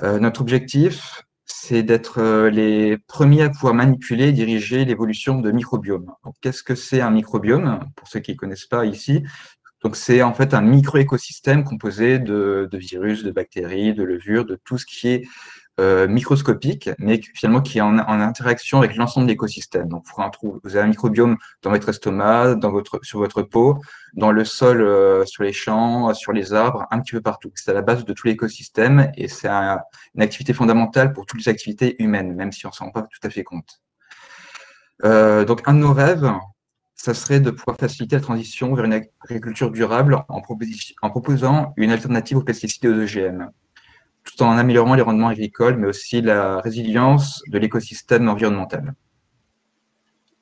Notre objectif, c'est d'être les premiers à pouvoir manipuler et diriger l'évolution de microbiomes. Qu'est-ce que c'est un microbiome? Pour ceux qui ne connaissent pas ici, donc c'est en fait un micro-écosystème composé de virus, de bactéries, de levures, de tout ce qui est microscopique, mais finalement qui est en interaction avec l'ensemble de l'écosystème. Donc, vous avez un microbiome dans votre estomac, sur votre peau, dans le sol, sur les champs, sur les arbres, un petit peu partout. C'est à la base de tout l'écosystème et c'est une activité fondamentale pour toutes les activités humaines, même si on ne s'en rend pas tout à fait compte. Donc, un de nos rêves, ça serait de pouvoir faciliter la transition vers une agriculture durable en proposant une alternative aux pesticides et aux OGM, tout en améliorant les rendements agricoles, mais aussi la résilience de l'écosystème environnemental.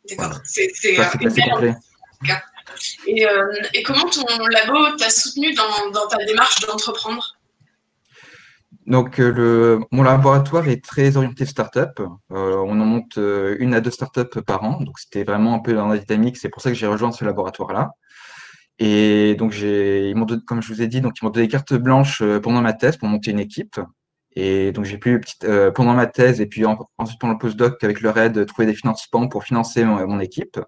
D'accord. Voilà. C'est assez complet. Et comment ton labo t'a soutenu dans ta démarche d'entreprendre? Donc, mon laboratoire est très orienté start-up. On en monte 1 à 2 start-up par an. Donc, c'était vraiment un peu dans la dynamique. C'est pour ça que j'ai rejoint ce laboratoire-là. Et donc, comme je vous ai dit, donc, ils m'ont donné carte blanche pendant ma thèse pour monter une équipe. Et donc, j'ai pu, pendant ma thèse et puis ensuite pendant le postdoc, avec leur aide, trouver des financements pour financer mon équipe.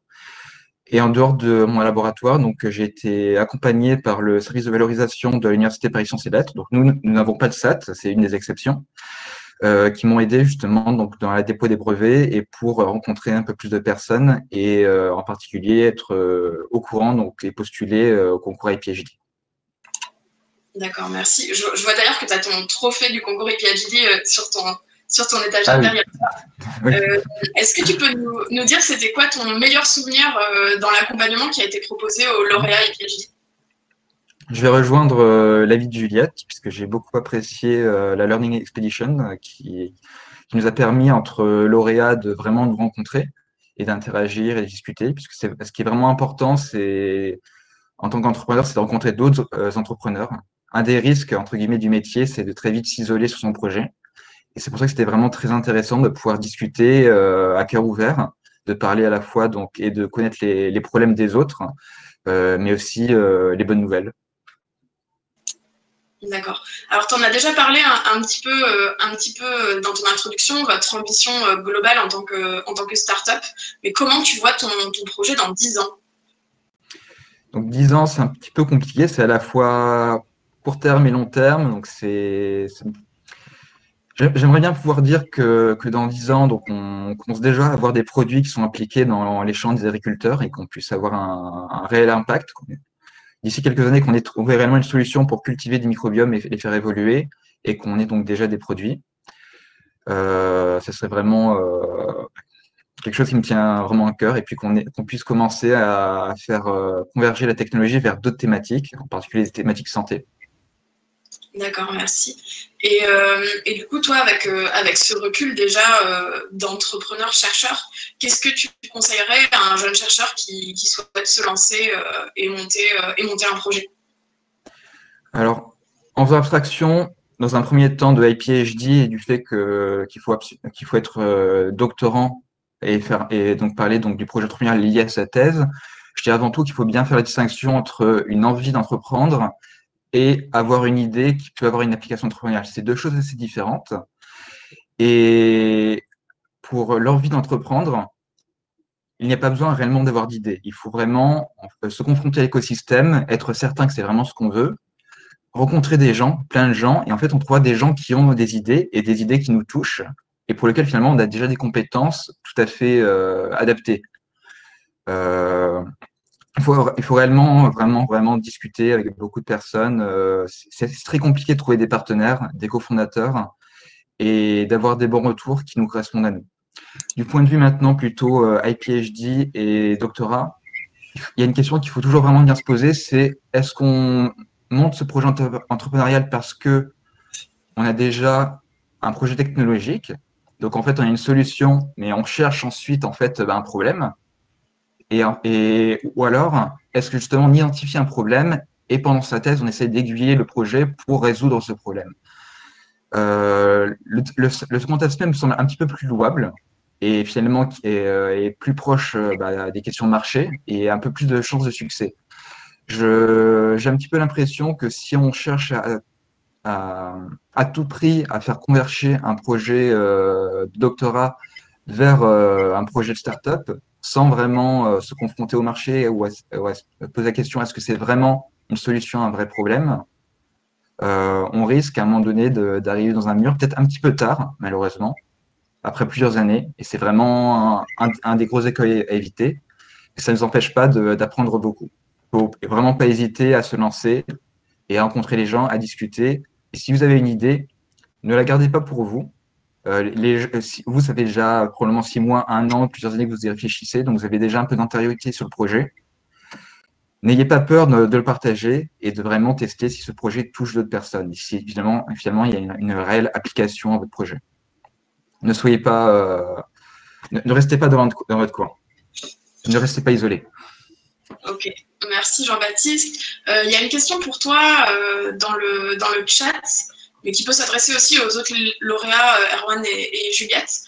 Et en dehors de mon laboratoire, donc j'ai été accompagné par le service de valorisation de l'Université Paris Sciences et Lettres. Donc nous n'avons pas de SAT, c'est une des exceptions, qui m'ont aidé justement donc dans la dépôt des brevets et pour rencontrer un peu plus de personnes et en particulier être au courant donc et postuler au concours IPHD. D'accord, merci. Je vois d'ailleurs que tu as ton trophée du concours IPHD sur ton étagère derrière toi. Oui. Est-ce que tu peux nous dire c'était quoi ton meilleur souvenir dans l'accompagnement qui a été proposé au lauréat IPHD? Je vais rejoindre l'avis de Juliette, puisque j'ai beaucoup apprécié la Learning Expedition qui nous a permis, entre lauréats, de vraiment nous rencontrer et d'interagir et de discuter, puisque ce qui est vraiment important, c'est en tant qu'entrepreneur, c'est de rencontrer d'autres entrepreneurs. Un des risques, entre guillemets, du métier, c'est de très vite s'isoler sur son projet. Et c'est pour ça que c'était vraiment très intéressant de pouvoir discuter à cœur ouvert, de parler à la fois donc, et de connaître les problèmes des autres, mais aussi les bonnes nouvelles. D'accord. Alors, tu en as déjà parlé un petit peu dans ton introduction, votre ambition globale en tant que start-up, mais comment tu vois ton projet dans 10 ans? Donc 10 ans, c'est un petit peu compliqué, c'est à la fois court terme et long terme, donc j'aimerais bien pouvoir dire que dans 10 ans, donc on commence déjà à avoir des produits qui sont appliqués dans les champs des agriculteurs et qu'on puisse avoir un réel impact. D'ici quelques années, qu'on ait trouvé réellement une solution pour cultiver des microbiomes et les faire évoluer et qu'on ait donc déjà des produits. Ce serait vraiment quelque chose qui me tient vraiment à cœur et puis qu'on puisse commencer à faire converger la technologie vers d'autres thématiques, en particulier les thématiques santé. D'accord, merci. Et du coup, toi, avec ce recul déjà d'entrepreneur-chercheur, qu'est-ce que tu conseillerais à un jeune chercheur qui souhaite se lancer et monter un projet? Alors, en faisant abstraction, dans un premier temps, de IPHD et du fait qu'il faut être doctorant et donc parler donc, du projet entrepreneurial lié à sa thèse, je dirais avant tout qu'il faut bien faire la distinction entre une envie d'entreprendre et avoir une idée qui peut avoir une application entrepreneuriale. C'est deux choses assez différentes. Et pour l'envie d'entreprendre, il n'y a pas besoin réellement d'avoir d'idées. Il faut vraiment se confronter à l'écosystème, être certain que c'est vraiment ce qu'on veut, rencontrer des gens, plein de gens, et en fait, on trouvera des gens qui ont des idées et des idées qui nous touchent et pour lesquelles finalement on a déjà des compétences tout à fait adaptées. Il faut réellement, vraiment discuter avec beaucoup de personnes. C'est très compliqué de trouver des partenaires, des cofondateurs et d'avoir des bons retours qui nous correspondent à nous. Du point de vue maintenant plutôt IPHD et doctorat, il y a une question qu'il faut toujours vraiment bien se poser, c'est est-ce qu'on monte ce projet entrepreneurial parce que on a déjà un projet technologique, donc en fait on a une solution, mais on cherche ensuite en fait un problème, ou alors est-ce que justement on identifie un problème et pendant sa thèse on essaie d'aiguiller le projet pour résoudre ce problème. Le second aspect me semble un petit peu plus louable et finalement est plus proche des questions de marché et un peu plus de chances de succès. J'ai un petit peu l'impression que si on cherche à tout prix à faire converger un projet de doctorat vers un projet de start-up sans vraiment se confronter au marché ou à se poser la question est-ce que c'est vraiment une solution à un vrai problème, on risque à un moment donné d'arriver dans un mur, peut-être un petit peu tard, malheureusement, après plusieurs années. Et c'est vraiment un des gros écueils à éviter. Et ça ne nous empêche pas d'apprendre beaucoup. Il ne faut vraiment pas hésiter à se lancer et à rencontrer les gens, à discuter. Et si vous avez une idée, ne la gardez pas pour vous. Vous, ça fait déjà probablement 6 mois, 1 an, plusieurs années que vous y réfléchissez, donc vous avez déjà un peu d'antériorité sur le projet. N'ayez pas peur de le partager et de vraiment tester si ce projet touche d'autres personnes, si finalement il y a une réelle application à votre projet. Ne soyez pas, ne restez pas dans votre coin. ne restez pas isolés. Ok, merci Jean-Baptiste. Il y a une question pour toi dans le chat, mais qui peut s'adresser aussi aux autres lauréats, Erwan et Juliette.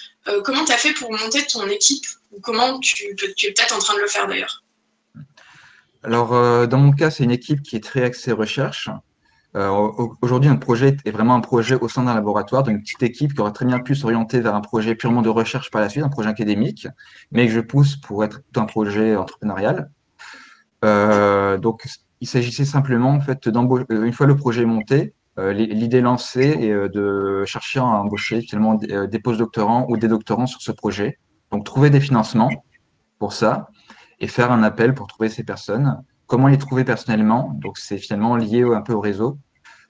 Comment tu as fait pour monter ton équipe, ou comment tu es peut-être en train de le faire d'ailleurs? Alors, dans mon cas, c'est une équipe qui est très axée recherche. Aujourd'hui, notre projet est vraiment un projet au sein d'un laboratoire, donc une petite équipe qui aurait très bien pu s'orienter vers un projet purement de recherche par la suite, un projet académique, mais que je pousse pour être un projet entrepreneurial. Donc, il s'agissait simplement, en fait, une fois le projet monté, l'idée lancée est de chercher à embaucher finalement des postdoctorants ou des doctorants sur ce projet. Donc, trouver des financements pour ça et faire un appel pour trouver ces personnes. Comment les trouver personnellement? Donc, c'est finalement lié un peu au réseau.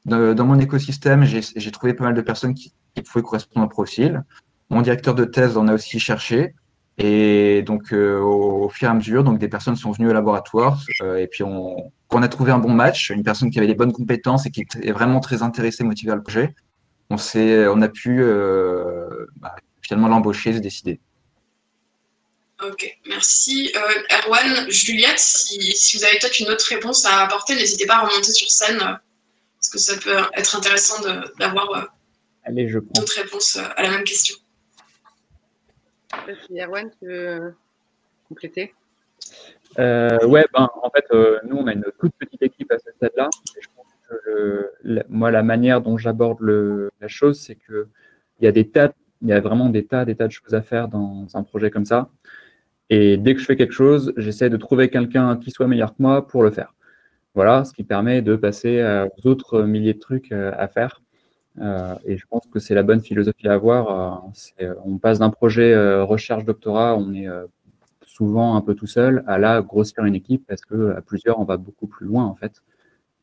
Dans mon écosystème, j'ai trouvé pas mal de personnes qui pouvaient correspondre au profil. Mon directeur de thèse en a aussi cherché. Et donc, au fur et à mesure, donc, des personnes sont venues au laboratoire. Et puis, quand on a trouvé un bon match, une personne qui avait les bonnes compétences et qui est vraiment très intéressée, motivée à le projet, on a pu finalement l'embaucher, se décider. Ok, merci. Erwan, Juliette, si vous avez peut-être une autre réponse à apporter, n'hésitez pas à remonter sur scène, parce que ça peut être intéressant d'avoir d'autres réponses à la même question. Erwan, tu veux compléter? Ouais, en fait, nous, on a une toute petite équipe à ce stade-là. Et je pense que moi, la manière dont j'aborde la chose, c'est qu'il y a vraiment des tas de choses à faire dans un projet comme ça. Et dès que je fais quelque chose, j'essaie de trouver quelqu'un qui soit meilleur que moi pour le faire. Voilà, ce qui permet de passer aux autres milliers de trucs à faire. Et je pense que c'est la bonne philosophie à avoir. On passe d'un projet recherche-doctorat, on est souvent un peu tout seul, à là grossir une équipe parce que à plusieurs, on va beaucoup plus loin en fait.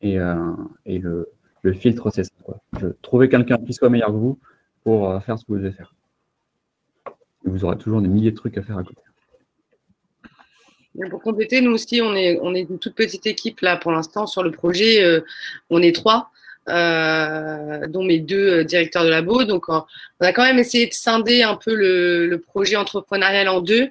Et le filtre, c'est ça, quoi. Trouver quelqu'un qui soit meilleur que vous pour faire ce que vous devez faire. Et vous aurez toujours des milliers de trucs à faire à côté. Et pour compléter, nous aussi, on est une toute petite équipe là pour l'instant sur le projet. On est 3, dont mes 2 directeurs de labo. Donc, on a quand même essayé de scinder un peu le projet entrepreneurial en 2,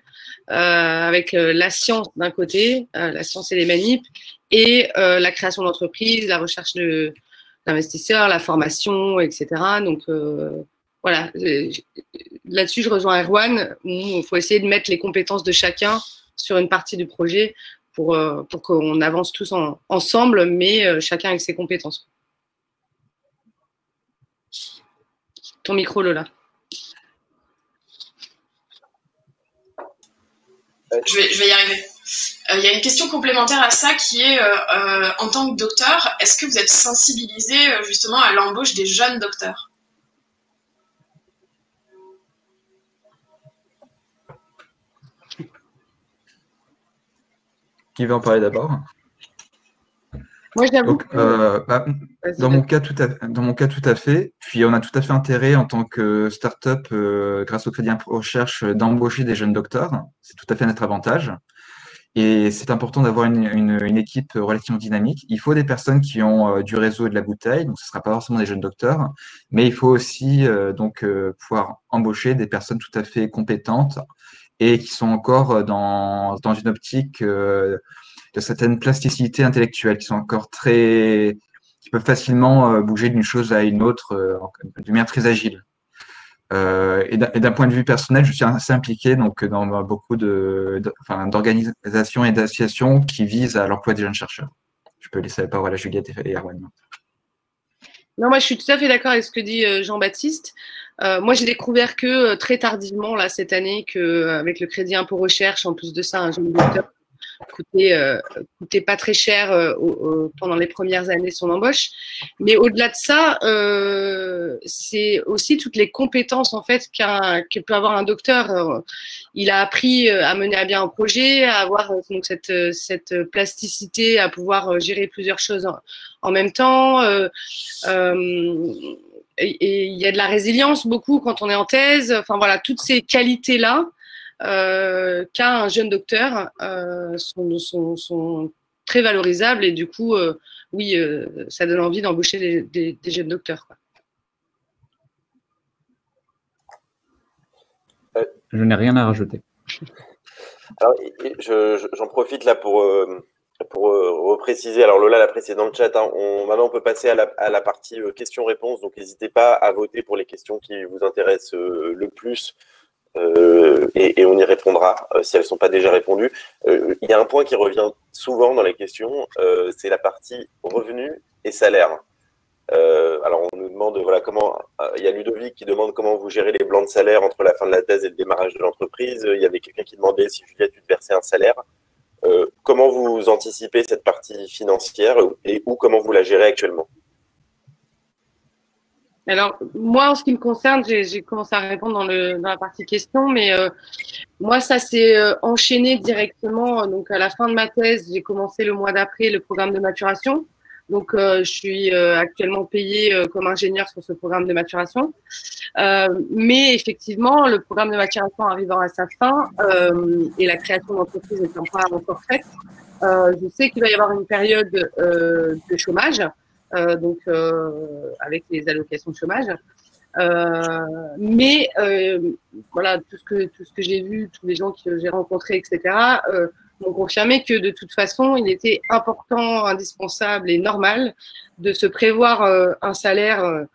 avec la science d'un côté, la science et les manips, et la création d'entreprise, la recherche d'investisseurs, la formation, etc. Donc, voilà. Là-dessus, je rejoins Erwan. Il faut essayer de mettre les compétences de chacun sur une partie du projet pour qu'on avance tous ensemble, mais chacun avec ses compétences. Ton micro, Lola. Je vais y arriver. Il y a une question complémentaire à ça qui est, en tant que docteur, est-ce que vous êtes sensibilisé justement à l'embauche des jeunes docteurs? Qui veut en parler d'abord? Moi, j'avoue. Dans mon cas, tout à fait. Puis, on a tout à fait intérêt en tant que start-up, grâce au crédit impôt recherche, d'embaucher des jeunes docteurs. C'est tout à fait notre avantage. Et c'est important d'avoir une équipe relativement dynamique. Il faut des personnes qui ont du réseau et de la bouteille, donc ce ne sera pas forcément des jeunes docteurs, mais il faut aussi pouvoir embaucher des personnes tout à fait compétentes et qui sont encore dans une optique de certaines plasticités intellectuelles, qui peuvent facilement bouger d'une chose à une autre de manière très agile. Et d'un point de vue personnel, je suis assez impliqué donc, dans beaucoup d'organisations et d'associations qui visent à l'emploi des jeunes chercheurs. Je peux laisser la parole à Juliette et Erwan. Non, moi, je suis tout à fait d'accord avec ce que dit Jean-Baptiste. Moi, j'ai découvert que très tardivement, là, cette année, qu'avec le crédit impôt recherche, en plus de ça, un jeune docteur coûtait pas très cher pendant les premières années de son embauche. Mais au-delà de ça, c'est aussi toutes les compétences en fait que peut avoir un docteur. Il a appris à mener à bien un projet, à avoir donc cette plasticité, à pouvoir gérer plusieurs choses en même temps. Et il y a de la résilience beaucoup quand on est en thèse. Enfin voilà, toutes ces qualités-là qu'a un jeune docteur sont très valorisables et du coup, oui, ça donne envie d'embaucher des jeunes docteurs, quoi. Je n'ai rien à rajouter. Alors, j'en profite là pour repréciser. Alors Lola l'a précisé dans le chat. Hein, maintenant, on peut passer à la partie questions-réponses. Donc, n'hésitez pas à voter pour les questions qui vous intéressent le plus. Et on y répondra si elles ne sont pas déjà répondues. Il y a un point qui revient souvent dans les questions, c'est la partie revenus et salaire. Alors on nous demande voilà comment. Il y a Ludovic qui demande comment vous gérez les blancs de salaire entre la fin de la thèse et le démarrage de l'entreprise. Il y avait quelqu'un qui demandait si Juliette tu te versais un salaire. Comment vous anticipez cette partie financière et comment vous la gérez actuellement? Alors, moi, en ce qui me concerne, j'ai commencé à répondre dans la partie question, mais moi, ça s'est enchaîné directement. Donc, à la fin de ma thèse, j'ai commencé le mois d'après le programme de maturation. Donc, je suis actuellement payée comme ingénieure sur ce programme de maturation. Mais effectivement, le programme de maturation arrivant à sa fin et la création d'entreprise n'étant pas encore faite, je sais qu'il va y avoir une période de chômage. Avec les allocations de chômage. Mais voilà, tout ce que j'ai vu, tous les gens que j'ai rencontrés, etc., m'ont confirmé que de toute façon, il était important, indispensable et normal de se prévoir un salaire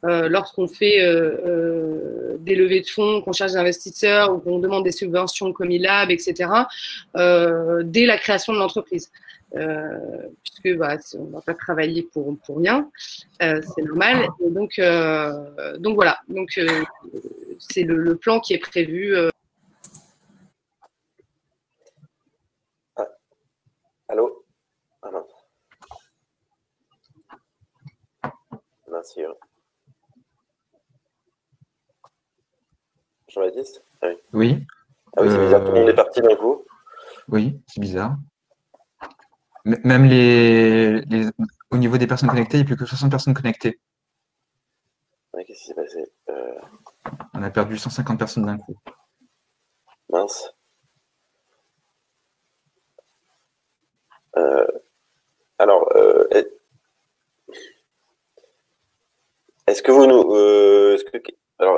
lorsqu'on fait des levées de fonds, qu'on cherche des investisseurs ou qu'on demande des subventions comme ILAB, etc., dès la création de l'entreprise. Puisque on ne va pas travailler pour rien, c'est normal. Et donc voilà, donc c'est le plan qui est prévu. Allô? Ah non. Merci. Jean-Baptiste? Oui. Oui. Ah oui, c'est bizarre, tout le monde est parti d'un coup. Oui, c'est bizarre. Même au niveau des personnes connectées, il n'y a plus que 60 personnes connectées. Ouais, qu'est-ce qui s'est passé? On a perdu 150 personnes d'un coup. Mince. Alors, est-ce que vous nous,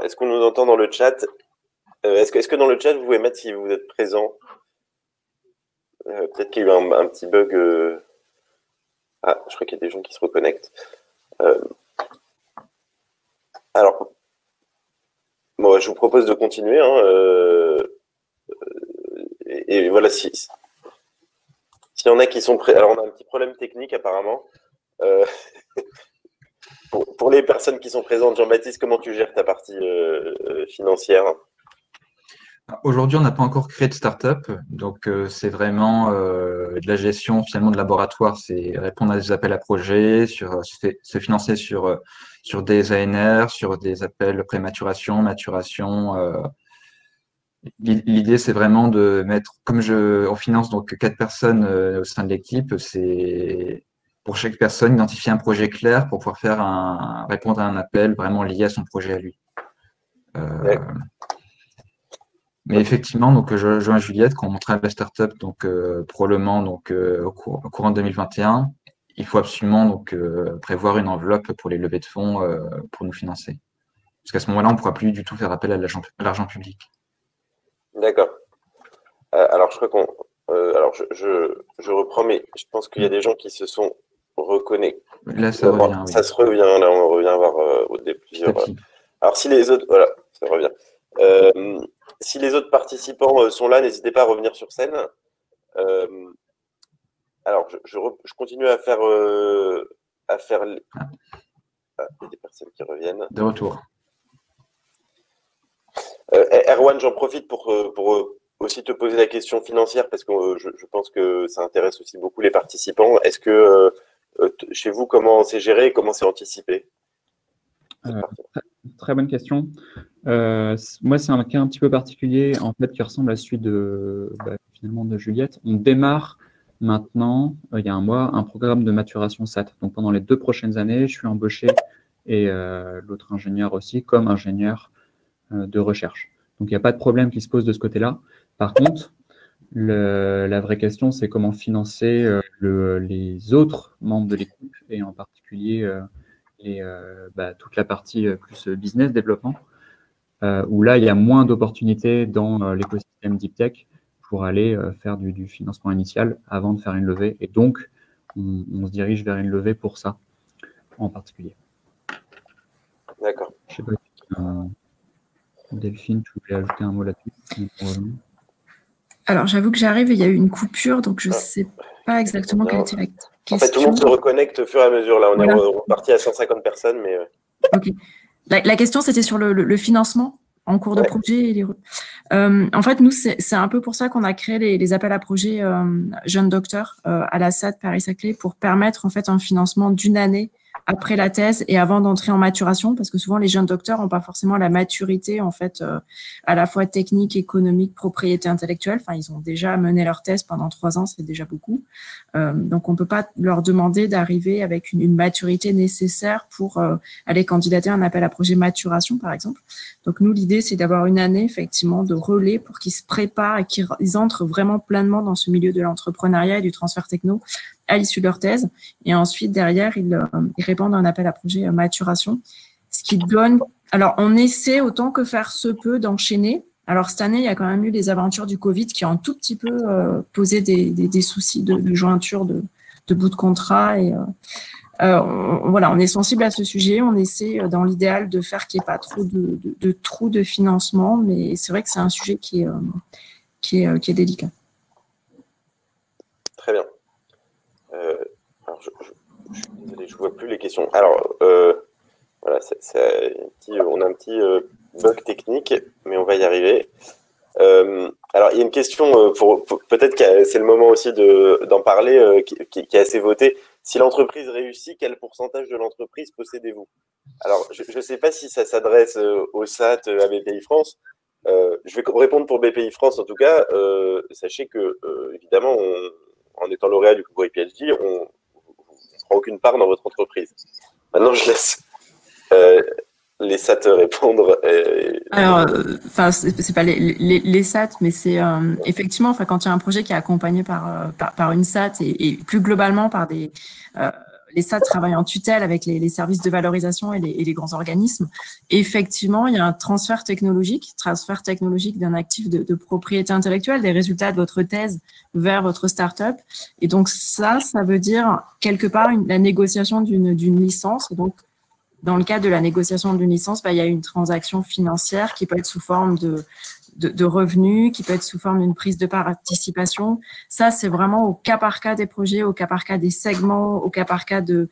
est-ce qu'on nous entend dans le chat? Est-ce que dans le chat vous pouvez mettre si vous êtes présent? Peut-être qu'il y a eu un petit bug. Ah, je crois qu'il y a des gens qui se reconnectent. Alors, moi, je vous propose de continuer. Hein, et voilà, s'il y en a qui sont prêts. Alors, on a un petit problème technique apparemment. Pour les personnes qui sont présentes, Jean-Baptiste, comment tu gères ta partie financière? Aujourd'hui, on n'a pas encore créé de start-up, donc c'est vraiment de la gestion finalement de laboratoire, c'est répondre à des appels à projets, se financer sur des ANR, sur des appels pré-maturation, maturation. L'idée, c'est vraiment de mettre, comme on finance donc 4 personnes au sein de l'équipe, c'est pour chaque personne identifier un projet clair pour pouvoir répondre à un appel vraiment lié à son projet à lui. Mais effectivement, donc je joins Juliette quand on montrait la startup, donc probablement donc au courant de 2021, il faut absolument donc prévoir une enveloppe pour les levées de fonds pour nous financer. Parce qu'à ce moment-là, on ne pourra plus du tout faire appel à l'argent public. D'accord. Alors je crois alors je reprends, mais je pense qu'il y a des gens qui se sont reconnectés. Là, ça revient. Ça se revient. Là, on revient voir plusieurs. Alors si les autres, voilà, ça revient. Si les autres participants sont là, n'hésitez pas à revenir sur scène. Alors, je continue à faire. Il y a des personnes qui reviennent. De retour. Erwan, j'en profite pour aussi te poser la question financière parce que je pense que ça intéresse aussi beaucoup les participants. Est-ce que chez vous, comment c'est géré et comment c'est anticipé? Très bonne question. Moi, c'est un cas un petit peu particulier en fait qui ressemble à celui finalement de Juliette. On démarre maintenant, il y a un mois, un programme de maturation SAT. Donc pendant les 2 prochaines années, je suis embauché et l'autre ingénieur aussi comme ingénieur de recherche. Donc il n'y a pas de problème qui se pose de ce côté-là. Par contre, la vraie question, c'est comment financer les autres membres de l'équipe et en particulier toute la partie plus business développement, où là, il y a moins d'opportunités dans l'écosystème Deep Tech pour aller faire du financement initial avant de faire une levée. Et donc, on se dirige vers une levée pour ça, en particulier. D'accord. Je sais pas si Delphine, tu voulais ajouter un mot là-dessus? Alors, j'avoue que j'arrive et il y a eu une coupure, donc je ne sais pas exactement quelle était la question. En fait, tout le monde se reconnecte au fur et à mesure. Là, on Voilà. est reparti à 150 personnes, mais… Ok. La question, c'était sur le financement en cours de projet. En fait, nous, c'est un peu pour ça qu'on a créé les appels à projets jeunes docteurs à la SAD Paris-Saclay pour permettre en fait un financement d'une année après la thèse et avant d'entrer en maturation, parce que souvent les jeunes docteurs n'ont pas forcément la maturité en fait à la fois technique, économique, propriété intellectuelle. Enfin, ils ont déjà mené leur thèse pendant 3 ans, c'est déjà beaucoup. Donc, on peut pas leur demander d'arriver avec une maturité nécessaire pour aller candidater à un appel à projet maturation, par exemple. Donc, nous, l'idée, c'est d'avoir une année effectivement de relais pour qu'ils se préparent et qu'ils entrent vraiment pleinement dans ce milieu de l'entrepreneuriat et du transfert techno à l'issue de leur thèse. Et ensuite, derrière, ils répondent à un appel à projet maturation. Ce qui donne… Alors, on essaie autant que faire se peut d'enchaîner. Alors, cette année, il y a quand même eu les aventures du Covid qui ont un tout petit peu posé des soucis de jointure, de bout de contrat. Et voilà, on est sensible à ce sujet. On essaie, dans l'idéal, de faire qu'il n'y ait pas trop de trous de financement. Mais c'est vrai que c'est un sujet qui est délicat. Très bien. Alors, je suis désolé, je ne vois plus les questions. Alors, voilà, on a un petit bug technique, mais on va y arriver. Alors, il y a une question, peut-être que c'est le moment aussi d'en parler, qui est assez votée. Si l'entreprise réussit, quel pourcentage de l'entreprise possédez-vous? Alors, je ne sais pas si ça s'adresse au SAT, à BPI France. Je vais répondre pour BPI France, en tout cas. Sachez que, évidemment, en étant lauréat du concours IPHD, on ne prend aucune part dans votre entreprise. Maintenant, je laisse les SAT répondre. Alors, enfin, c'est pas les SAT, mais c'est effectivement, enfin, quand il y a un projet qui est accompagné par une SAT et plus globalement par les SAT travaillent en tutelle avec les services de valorisation et les grands organismes. Et effectivement, il y a un transfert technologique d'un actif de propriété intellectuelle, des résultats de votre thèse vers votre start-up. Et donc ça veut dire quelque part la négociation d'une licence. Et donc, dans le cadre de la négociation d'une licence, il y a une transaction financière qui peut être sous forme de revenus, qui peut être sous forme d'une prise de participation. Ça, c'est vraiment au cas par cas des projets, au cas par cas des segments, au cas par cas des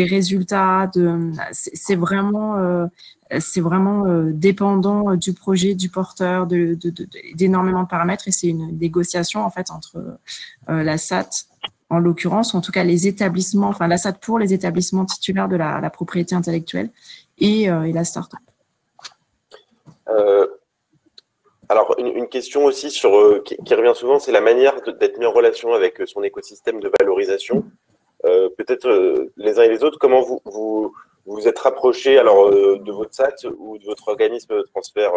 résultats. C'est vraiment dépendant du projet, du porteur, d'énormément de paramètres. Et c'est une négociation en fait entre la SAT, en l'occurrence, en tout cas les établissements, enfin la SAT pour les établissements titulaires de la propriété intellectuelle et la start-up. Alors, une question aussi qui revient souvent, c'est la manière d'être mis en relation avec son écosystème de valorisation. Peut-être les uns et les autres, comment vous êtes rapprochés alors de votre SAT ou de votre organisme de transfert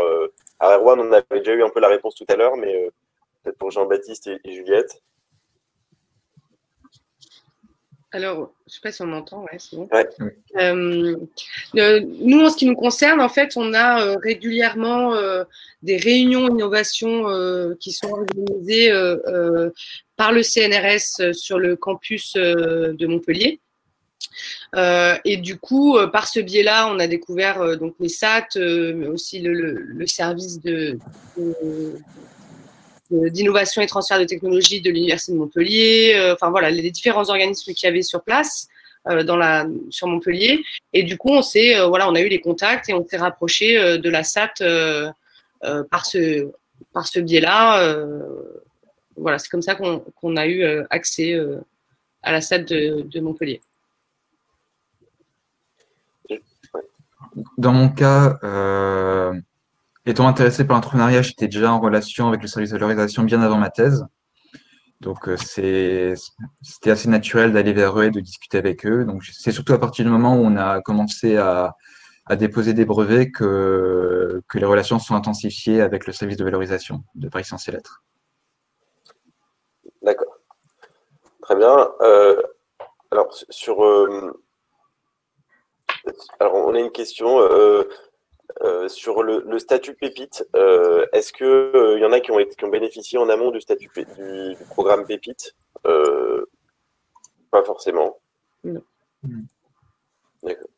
à Erwan, on avait déjà eu un peu la réponse tout à l'heure, mais peut-être pour Jean-Baptiste et Juliette. Alors, je ne sais pas si on m'entend, ouais, c'est bon. Ouais. Nous, en ce qui nous concerne, en fait, on a régulièrement des réunions innovation qui sont organisées par le CNRS sur le campus de Montpellier. Et du coup, par ce biais-là, on a découvert donc les SAT, mais aussi le service d'innovation et transfert de technologie de l'Université de Montpellier, enfin voilà, les différents organismes qu'il y avait sur place sur Montpellier. Et du coup, on a eu les contacts et on s'est rapproché de la SAT par ce biais-là. Voilà, c'est comme ça qu'on a eu accès à la SAT de Montpellier. Dans mon cas, étant intéressé par l'entrepreneuriat, j'étais déjà en relation avec le service de valorisation bien avant ma thèse. Donc, c'était assez naturel d'aller vers eux et de discuter avec eux. Donc, c'est surtout à partir du moment où on a commencé à déposer des brevets que les relations sont intensifiées avec le service de valorisation de Paris Sciences et Lettres. D'accord. Très bien. Alors, on a une question. sur le statut Pépite, est-ce qu'il y en a qui ont bénéficié en amont du programme Pépite? Pas forcément. Non. D'accord.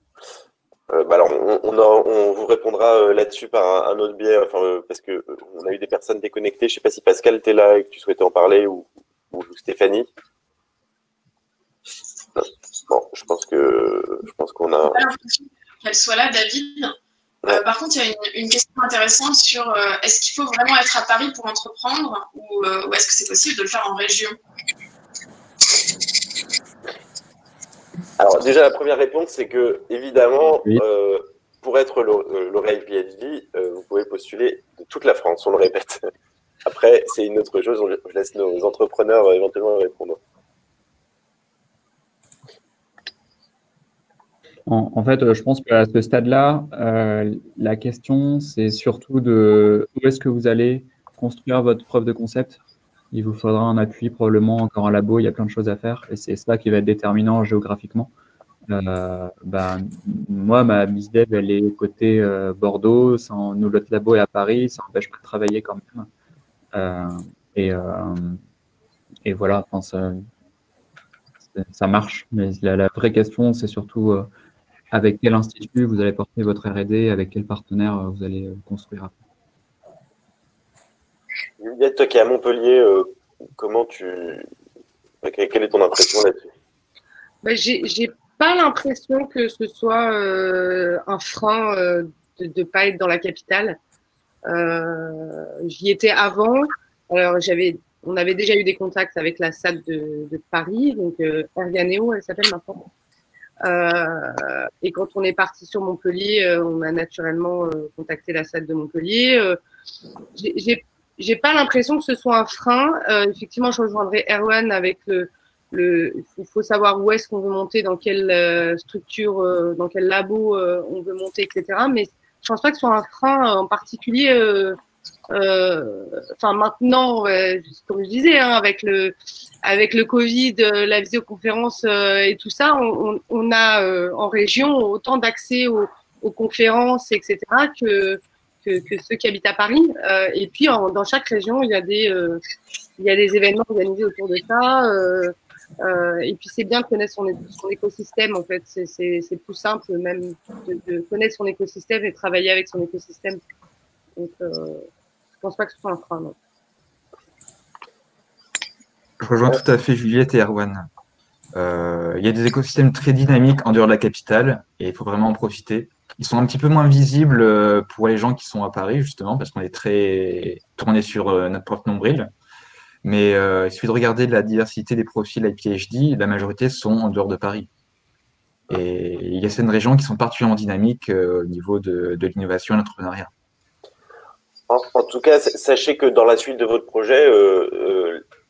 Alors, on vous répondra là-dessus par un autre biais, parce qu'on a eu des personnes déconnectées. Je ne sais pas si Pascal, tu es là et que tu souhaitais en parler, ou Stéphanie. Non. Bon, je pense qu'on a... Qu'elle soit là, David. Par contre, il y a une question intéressante sur est-ce qu'il faut vraiment être à Paris pour entreprendre, ou est-ce que c'est possible de le faire en région? Alors déjà, la première réponse, c'est que, évidemment, oui, pour être lauréat PhD, vous pouvez postuler de toute la France, on le répète. Après, c'est une autre chose, je laisse nos entrepreneurs éventuellement répondre. En fait, je pense qu'à ce stade-là, la question, c'est surtout de où est-ce que vous allez construire votre preuve de concept. Il vous faudra un appui, probablement encore un labo, il y a plein de choses à faire, et c'est ça qui va être déterminant géographiquement. Moi, ma BizDev, elle est côté Bordeaux, nous, notre labo est à Paris, ça n'empêche pas de travailler quand même. Et voilà, ça marche. Mais la vraie question, c'est surtout avec quel institut vous allez porter votre R&D, avec quel partenaire vous allez construire. Juliette, toi qui es à Montpellier, quelle est ton impression là-dessus? J'ai pas l'impression que ce soit un frein de ne pas être dans la capitale. J'y étais avant. Alors, on avait déjà eu des contacts avec la SAD de Paris, donc Erganeo, elle s'appelle maintenant. Et quand on est parti sur Montpellier, on a naturellement contacté la SAD de Montpellier. J'ai pas l'impression que ce soit un frein. Effectivement, je rejoindrai Erwan avec il faut savoir où est-ce qu'on veut monter, dans quelle structure, dans quel labo on veut monter, etc. Mais je pense pas que ce soit un frein en particulier. Maintenant, comme je disais, hein, avec le Covid, la visioconférence et tout ça, on a en région autant d'accès aux conférences, etc. que ceux qui habitent à Paris. Et puis, dans chaque région, il y a des événements organisés autour de ça. Et puis, c'est bien de connaître son écosystème, en fait. C'est plus simple même de connaître son écosystème et travailler avec son écosystème. Donc, je pense pas que ce soit un frein, non. Je rejoins tout à fait Juliette et Erwan. Il y a des écosystèmes très dynamiques en dehors de la capitale et il faut vraiment en profiter. Ils sont un petit peu moins visibles pour les gens qui sont à Paris, justement, parce qu'on est très tourné sur notre propre nombril. Mais il suffit de regarder la diversité des profils à PhD, la majorité sont en dehors de Paris. Et il y a certaines régions qui sont particulièrement dynamiques au niveau de l'innovation et de l'entrepreneuriat. En tout cas, sachez que dans la suite de votre projet,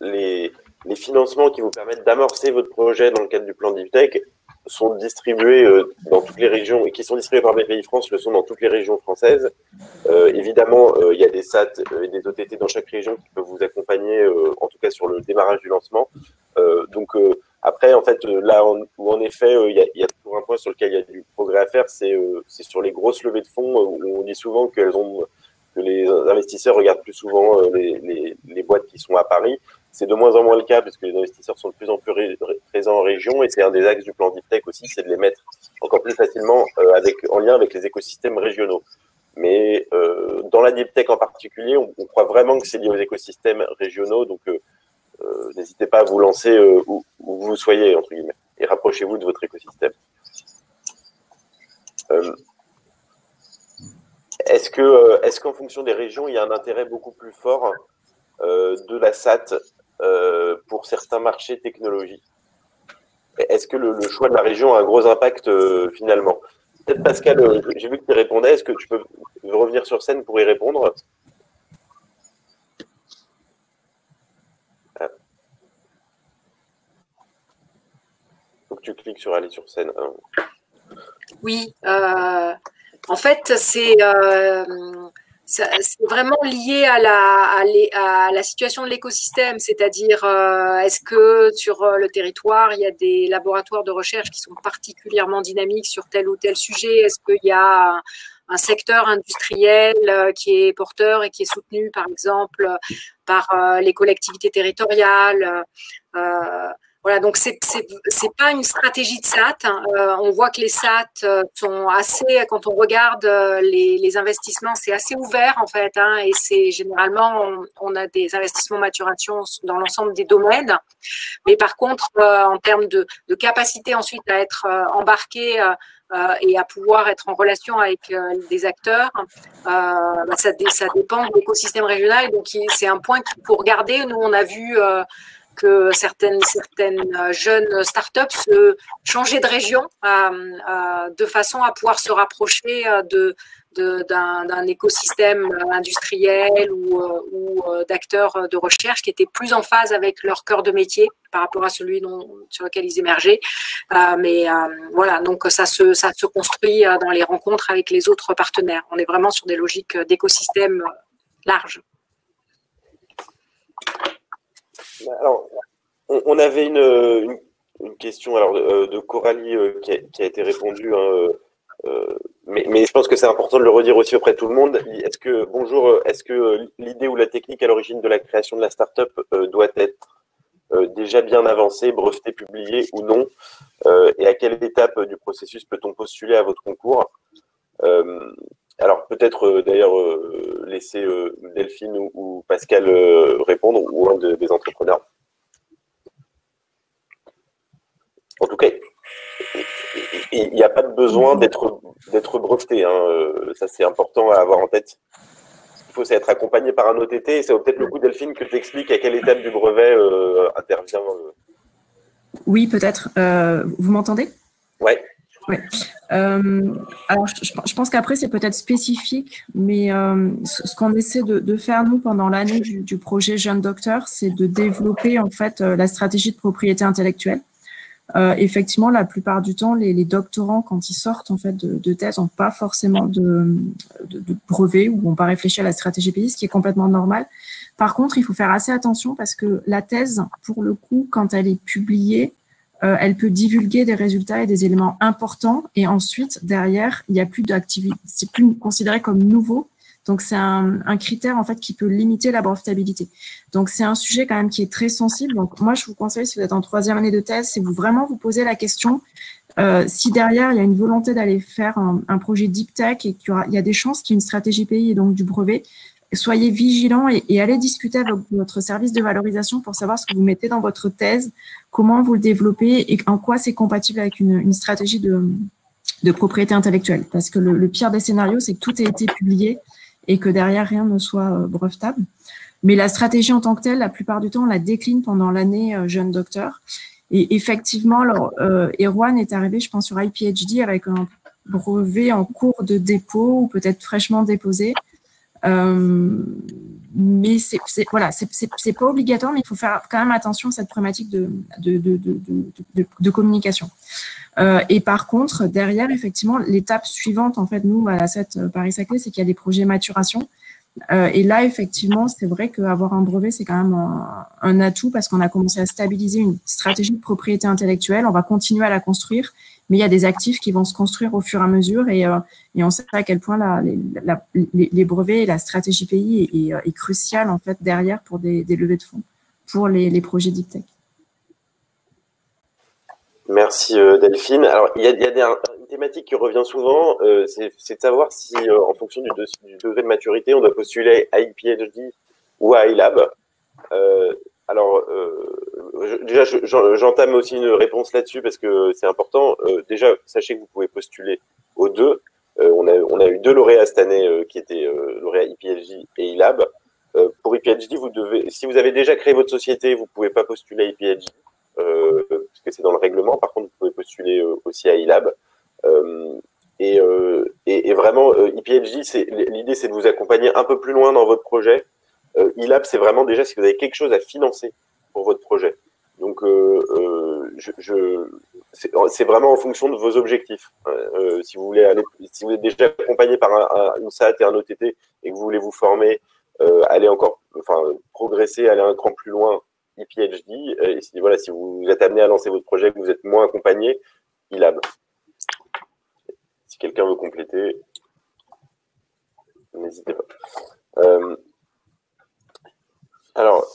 les financements qui vous permettent d'amorcer votre projet dans le cadre du plan DeepTech sont distribués dans toutes les régions, et qui sont distribués par BPI France, le sont dans toutes les régions françaises. Évidemment, il y a des SAT et des OTT dans chaque région qui peuvent vous accompagner, en tout cas sur le démarrage du lancement. Après, en fait, là où en effet, il y a toujours un point sur lequel il y a du progrès à faire, c'est sur les grosses levées de fonds, où on dit souvent que les investisseurs regardent plus souvent les boîtes qui sont à Paris. C'est de moins en moins le cas, parce que les investisseurs sont de plus en plus présents en région, et c'est un des axes du plan DeepTech aussi, c'est de les mettre encore plus facilement en lien avec les écosystèmes régionaux. Mais dans la DeepTech en particulier, on croit vraiment que c'est lié aux écosystèmes régionaux, donc n'hésitez pas à vous lancer où vous soyez, entre guillemets, et rapprochez-vous de votre écosystème. Est-ce qu'en fonction des régions, il y a un intérêt beaucoup plus fort de la SAT pour certains marchés technologiques? Est-ce que le choix de la région a un gros impact finalement? Peut-être Pascal, j'ai vu que tu répondais, est-ce que tu peux revenir sur scène pour y répondre? Faut que tu cliques sur aller sur scène. Oui, en fait, c'est vraiment lié à la situation de l'écosystème, c'est-à-dire est-ce que sur le territoire, il y a des laboratoires de recherche qui sont particulièrement dynamiques sur tel ou tel sujet? Est-ce qu'il y a un secteur industriel qui est porteur et qui est soutenu, par exemple, par les collectivités territoriales. Voilà, donc c'est pas une stratégie de SAT. On voit que les SAT sont assez, quand on regarde les investissements, c'est assez ouvert en fait, hein, et c'est généralement on a des investissements maturation dans l'ensemble des domaines. Mais par contre, en termes de capacité ensuite à être embarqué et à pouvoir être en relation avec des acteurs, ça dépend de l'écosystème régional. Donc c'est un point qu'il faut regarder. Nous, on a vu que certaines jeunes startups se changer de région de façon à pouvoir se rapprocher d'un écosystème industriel ou d'acteurs de recherche qui étaient plus en phase avec leur cœur de métier par rapport à celui sur lequel ils émergeaient. Voilà, donc ça se construit dans les rencontres avec les autres partenaires. On est vraiment sur des logiques d'écosystème larges. Alors, on avait une question de Coralie qui a été répondue, hein, mais je pense que c'est important de le redire aussi auprès de tout le monde. Est-ce que l'idée ou la technique à l'origine de la création de la start-up doit être déjà bien avancée, brevetée, publiée ou non, et à quelle étape du processus peut-on postuler à votre concours? Alors peut-être d'ailleurs laisser Delphine ou Pascal répondre, ou un des entrepreneurs. En tout cas, il n'y a pas de besoin d'être breveté. Hein. Ça, c'est important à avoir en tête. Il faut être accompagné par un OTT. Et ça vaut peut-être le coup, Delphine, que tu expliques à quelle étape du brevet intervient. Oui, peut-être. Vous m'entendez? Ouais. Ouais. Alors, je pense qu'après, c'est peut-être spécifique, mais ce qu'on essaie de faire, nous, pendant l'année du projet Jeune Docteur, c'est de développer, en fait, la stratégie de propriété intellectuelle. Effectivement, la plupart du temps, les doctorants, quand ils sortent, en fait, de thèse, n'ont pas forcément de brevet ou n'ont pas réfléchi à la stratégie pays, ce qui est complètement normal. Par contre, il faut faire assez attention parce que la thèse, pour le coup, quand elle est publiée, elle peut divulguer des résultats et des éléments importants. Et ensuite, derrière, il n'y a plus d'activité. C'est plus considéré comme nouveau. Donc, c'est un critère, en fait, qui peut limiter la brevetabilité. Donc, c'est un sujet quand même qui est très sensible. Donc, moi, je vous conseille, si vous êtes en 3e année de thèse, c'est vous vraiment vous posez la question, si derrière, il y a une volonté d'aller faire un projet deep tech et qu'il y a des chances qu'il y ait une stratégie pays et donc du brevet, soyez vigilants et allez discuter avec votre service de valorisation pour savoir ce que vous mettez dans votre thèse, comment vous le développez et en quoi c'est compatible avec une stratégie de propriété intellectuelle. Parce que le pire des scénarios, c'est que tout ait été publié et que derrière, rien ne soit brevetable. Mais la stratégie en tant que telle, la plupart du temps, on la décline pendant l'année Jeune Docteur. Et effectivement, alors, Erwan est arrivé, je pense, sur iPhD avec un brevet en cours de dépôt ou peut-être fraîchement déposé. Mais c'est pas obligatoire, mais il faut faire quand même attention à cette problématique de communication. Et par contre, derrière, effectivement, l'étape suivante, en fait, nous, à la SET Paris-Saclay, c'est qu'il y a des projets maturation. Et là, effectivement, c'est vrai qu'avoir un brevet, c'est quand même un atout parce qu'on a commencé à stabiliser une stratégie de propriété intellectuelle. On va continuer à la construire, mais il y a des actifs qui vont se construire au fur et à mesure et on sait à quel point les brevets et la stratégie pays est cruciale, en fait, derrière pour des levées de fonds pour les projets deep tech. Merci Delphine. Alors, il y a une thématique qui revient souvent, c'est de savoir si, en fonction du degré de maturité, on doit postuler à iPhD ou à iLab. Déjà, j'entame aussi une réponse là-dessus parce que c'est important. Déjà, sachez que vous pouvez postuler aux deux. On a eu 2 lauréats cette année qui étaient lauréats iPhD et iLab. Pour iPhD, si vous avez déjà créé votre société, vous ne pouvez pas postuler à iPhD. Parce que c'est dans le règlement. Par contre, vous pouvez postuler aussi à iLab. Et vraiment, iPhD, l'idée, c'est de vous accompagner un peu plus loin dans votre projet. iLab, c'est vraiment déjà si vous avez quelque chose à financer pour votre projet. Donc, c'est vraiment en fonction de vos objectifs. Si vous êtes déjà accompagné par une SAT et un OTT et que vous voulez vous former, progresser, aller un cran plus loin, iPhD, et si vous êtes amené à lancer votre projet, que vous êtes moins accompagné, iLab. Si quelqu'un veut compléter. n'hésitez pas. Alors,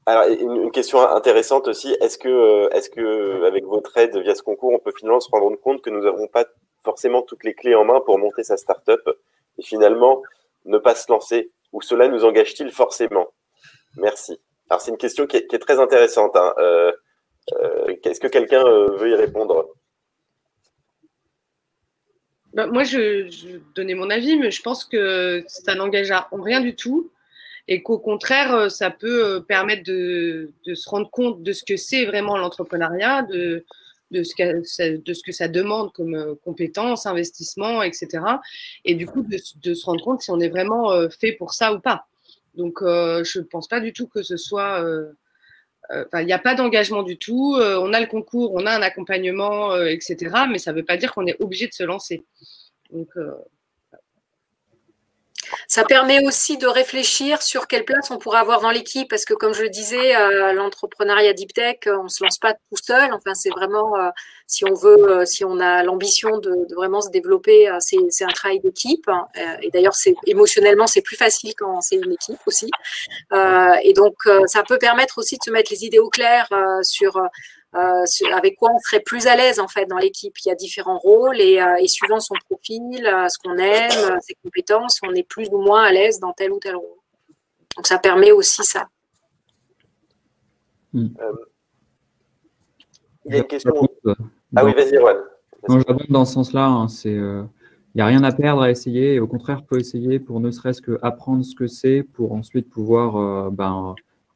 une question intéressante aussi, est-ce que avec votre aide via ce concours, on peut finalement se rendre compte que nous n'avons pas forcément toutes les clés en main pour monter sa start-up et finalement ne pas se lancer? Ou cela nous engage-t-il forcément? Merci. Alors, c'est une question qui est très intéressante. Hein. Est-ce que quelqu'un veut y répondre? Moi, je donnais mon avis, mais je pense que ça n'engage à rien du tout et qu'au contraire, ça peut permettre de se rendre compte de ce que c'est vraiment l'entrepreneuriat, de ce que ça demande comme compétences, investissements, etc. Et du coup, de se rendre compte si on est vraiment fait pour ça ou pas. Donc, je ne pense pas du tout que ce soit… il n'y a pas d'engagement du tout. On a le concours, on a un accompagnement, etc. Mais ça ne veut pas dire qu'on est obligé de se lancer. Donc, ça permet aussi de réfléchir sur quelle place on pourrait avoir dans l'équipe, parce que comme je le disais, l'entrepreneuriat deep tech, on ne se lance pas tout seul. Enfin, c'est vraiment, si on a l'ambition de vraiment se développer, c'est un travail d'équipe. Et d'ailleurs, émotionnellement, c'est plus facile quand c'est une équipe aussi. Et donc, ça peut permettre aussi de se mettre les idées au clair sur avec quoi on serait plus à l'aise en fait dans l'équipe. Il y a différents rôles et suivant son profil, ce qu'on aime, ses compétences, on est plus ou moins à l'aise dans tel ou tel rôle. Donc ça permet aussi ça. Il y a une question. Ah oui, vas-y, Erwan. Moi, j'abonde dans ce sens-là. Hein, il n'y a rien à perdre à essayer. Et au contraire, il faut essayer pour ne serait-ce qu'apprendre ce que c'est pour ensuite pouvoir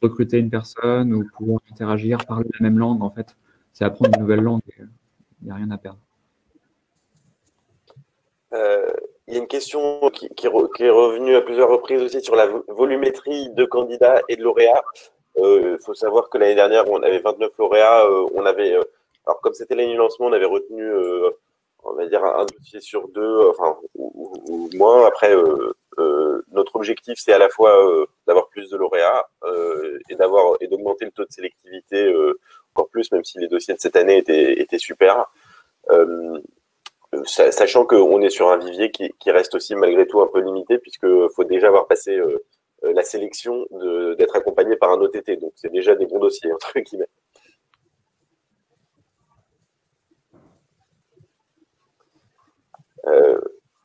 recruter une personne ou pouvoir interagir, parler la même langue. En fait, c'est apprendre une nouvelle langue. Il n'y a rien à perdre. Il y a une question qui est revenue à plusieurs reprises aussi sur la volumétrie de candidats et de lauréats. Il faut savoir que l'année dernière, on avait 29 lauréats. Alors comme c'était l'année du lancement, on avait retenu, on va dire, un dossier sur deux, enfin, ou moins. Après, notre objectif, c'est à la fois d'avoir plus de lauréats et d'augmenter le taux de sélectivité encore plus, même si les dossiers de cette année étaient super. Sachant qu'on est sur un vivier qui reste aussi malgré tout un peu limité, puisqu'il faut déjà avoir passé la sélection d'être accompagné par un OTT. Donc, c'est déjà des bons dossiers, entre guillemets.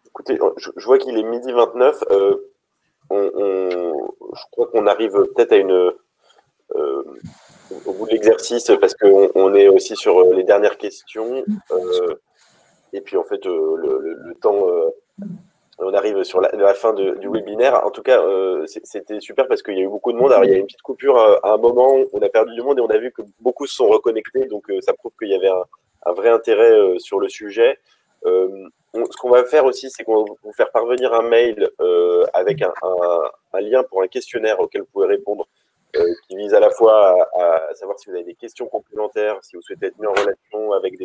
Écoutez, je vois qu'il est 12h29. Je crois qu'on arrive peut-être au bout de l'exercice, parce qu'on est aussi sur les dernières questions. Et puis, en fait, le temps, on arrive sur la fin du webinaire. En tout cas, c'était super parce qu'il y a eu beaucoup de monde. Alors, il y a eu une petite coupure à un moment, on a perdu du monde et on a vu que beaucoup se sont reconnectés. Donc, ça prouve qu'il y avait un vrai intérêt sur le sujet. Ce qu'on va faire aussi, c'est qu'on va vous faire parvenir un mail avec un lien pour un questionnaire auquel vous pouvez répondre, qui vise à la fois à savoir si vous avez des questions complémentaires, si vous souhaitez être mis en relation avec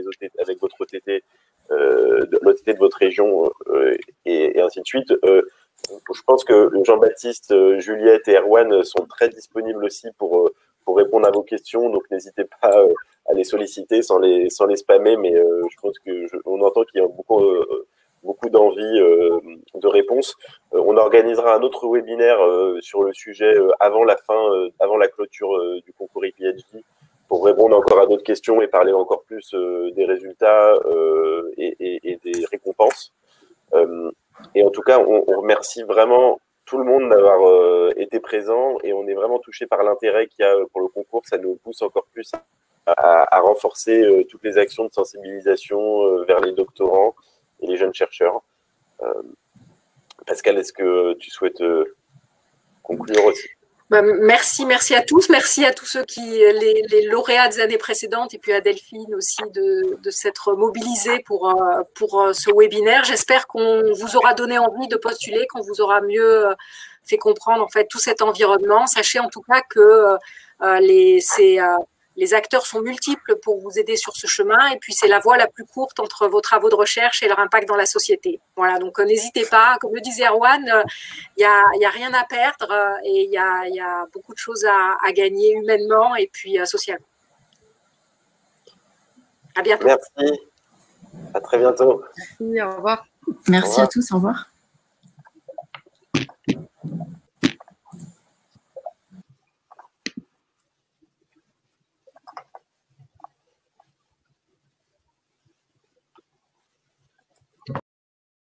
votre OTT, l'OTT de votre région, et ainsi de suite. Je pense que Jean-Baptiste, Juliette et Erwan sont très disponibles aussi pour répondre à vos questions, donc n'hésitez pas à les solliciter sans les spammer, mais je pense qu'on entend qu'il y a beaucoup d'envie de réponse. On organisera un autre webinaire sur le sujet avant la clôture du concours IPHD, pour répondre encore à d'autres questions et parler encore plus des résultats et des récompenses. Et en tout cas, on remercie vraiment tout le monde d'avoir été présent et on est vraiment touché par l'intérêt qu'il y a pour le concours. Ça nous pousse encore plus à renforcer toutes les actions de sensibilisation vers les doctorants et les jeunes chercheurs. Pascal, est-ce que tu souhaites conclure aussi ? Merci à tous. Merci à tous ceux les lauréats des années précédentes et puis à Delphine aussi de s'être mobilisés pour ce webinaire. J'espère qu'on vous aura donné envie de postuler, qu'on vous aura mieux fait comprendre en fait tout cet environnement. Sachez en tout cas que les acteurs sont multiples pour vous aider sur ce chemin et puis c'est la voie la plus courte entre vos travaux de recherche et leur impact dans la société. Voilà, donc n'hésitez pas. Comme le disait Erwan, il y a rien à perdre et il y a beaucoup de choses à gagner humainement et puis socialement. À bientôt. Merci. À très bientôt. Merci, au revoir. Merci à tous, au revoir.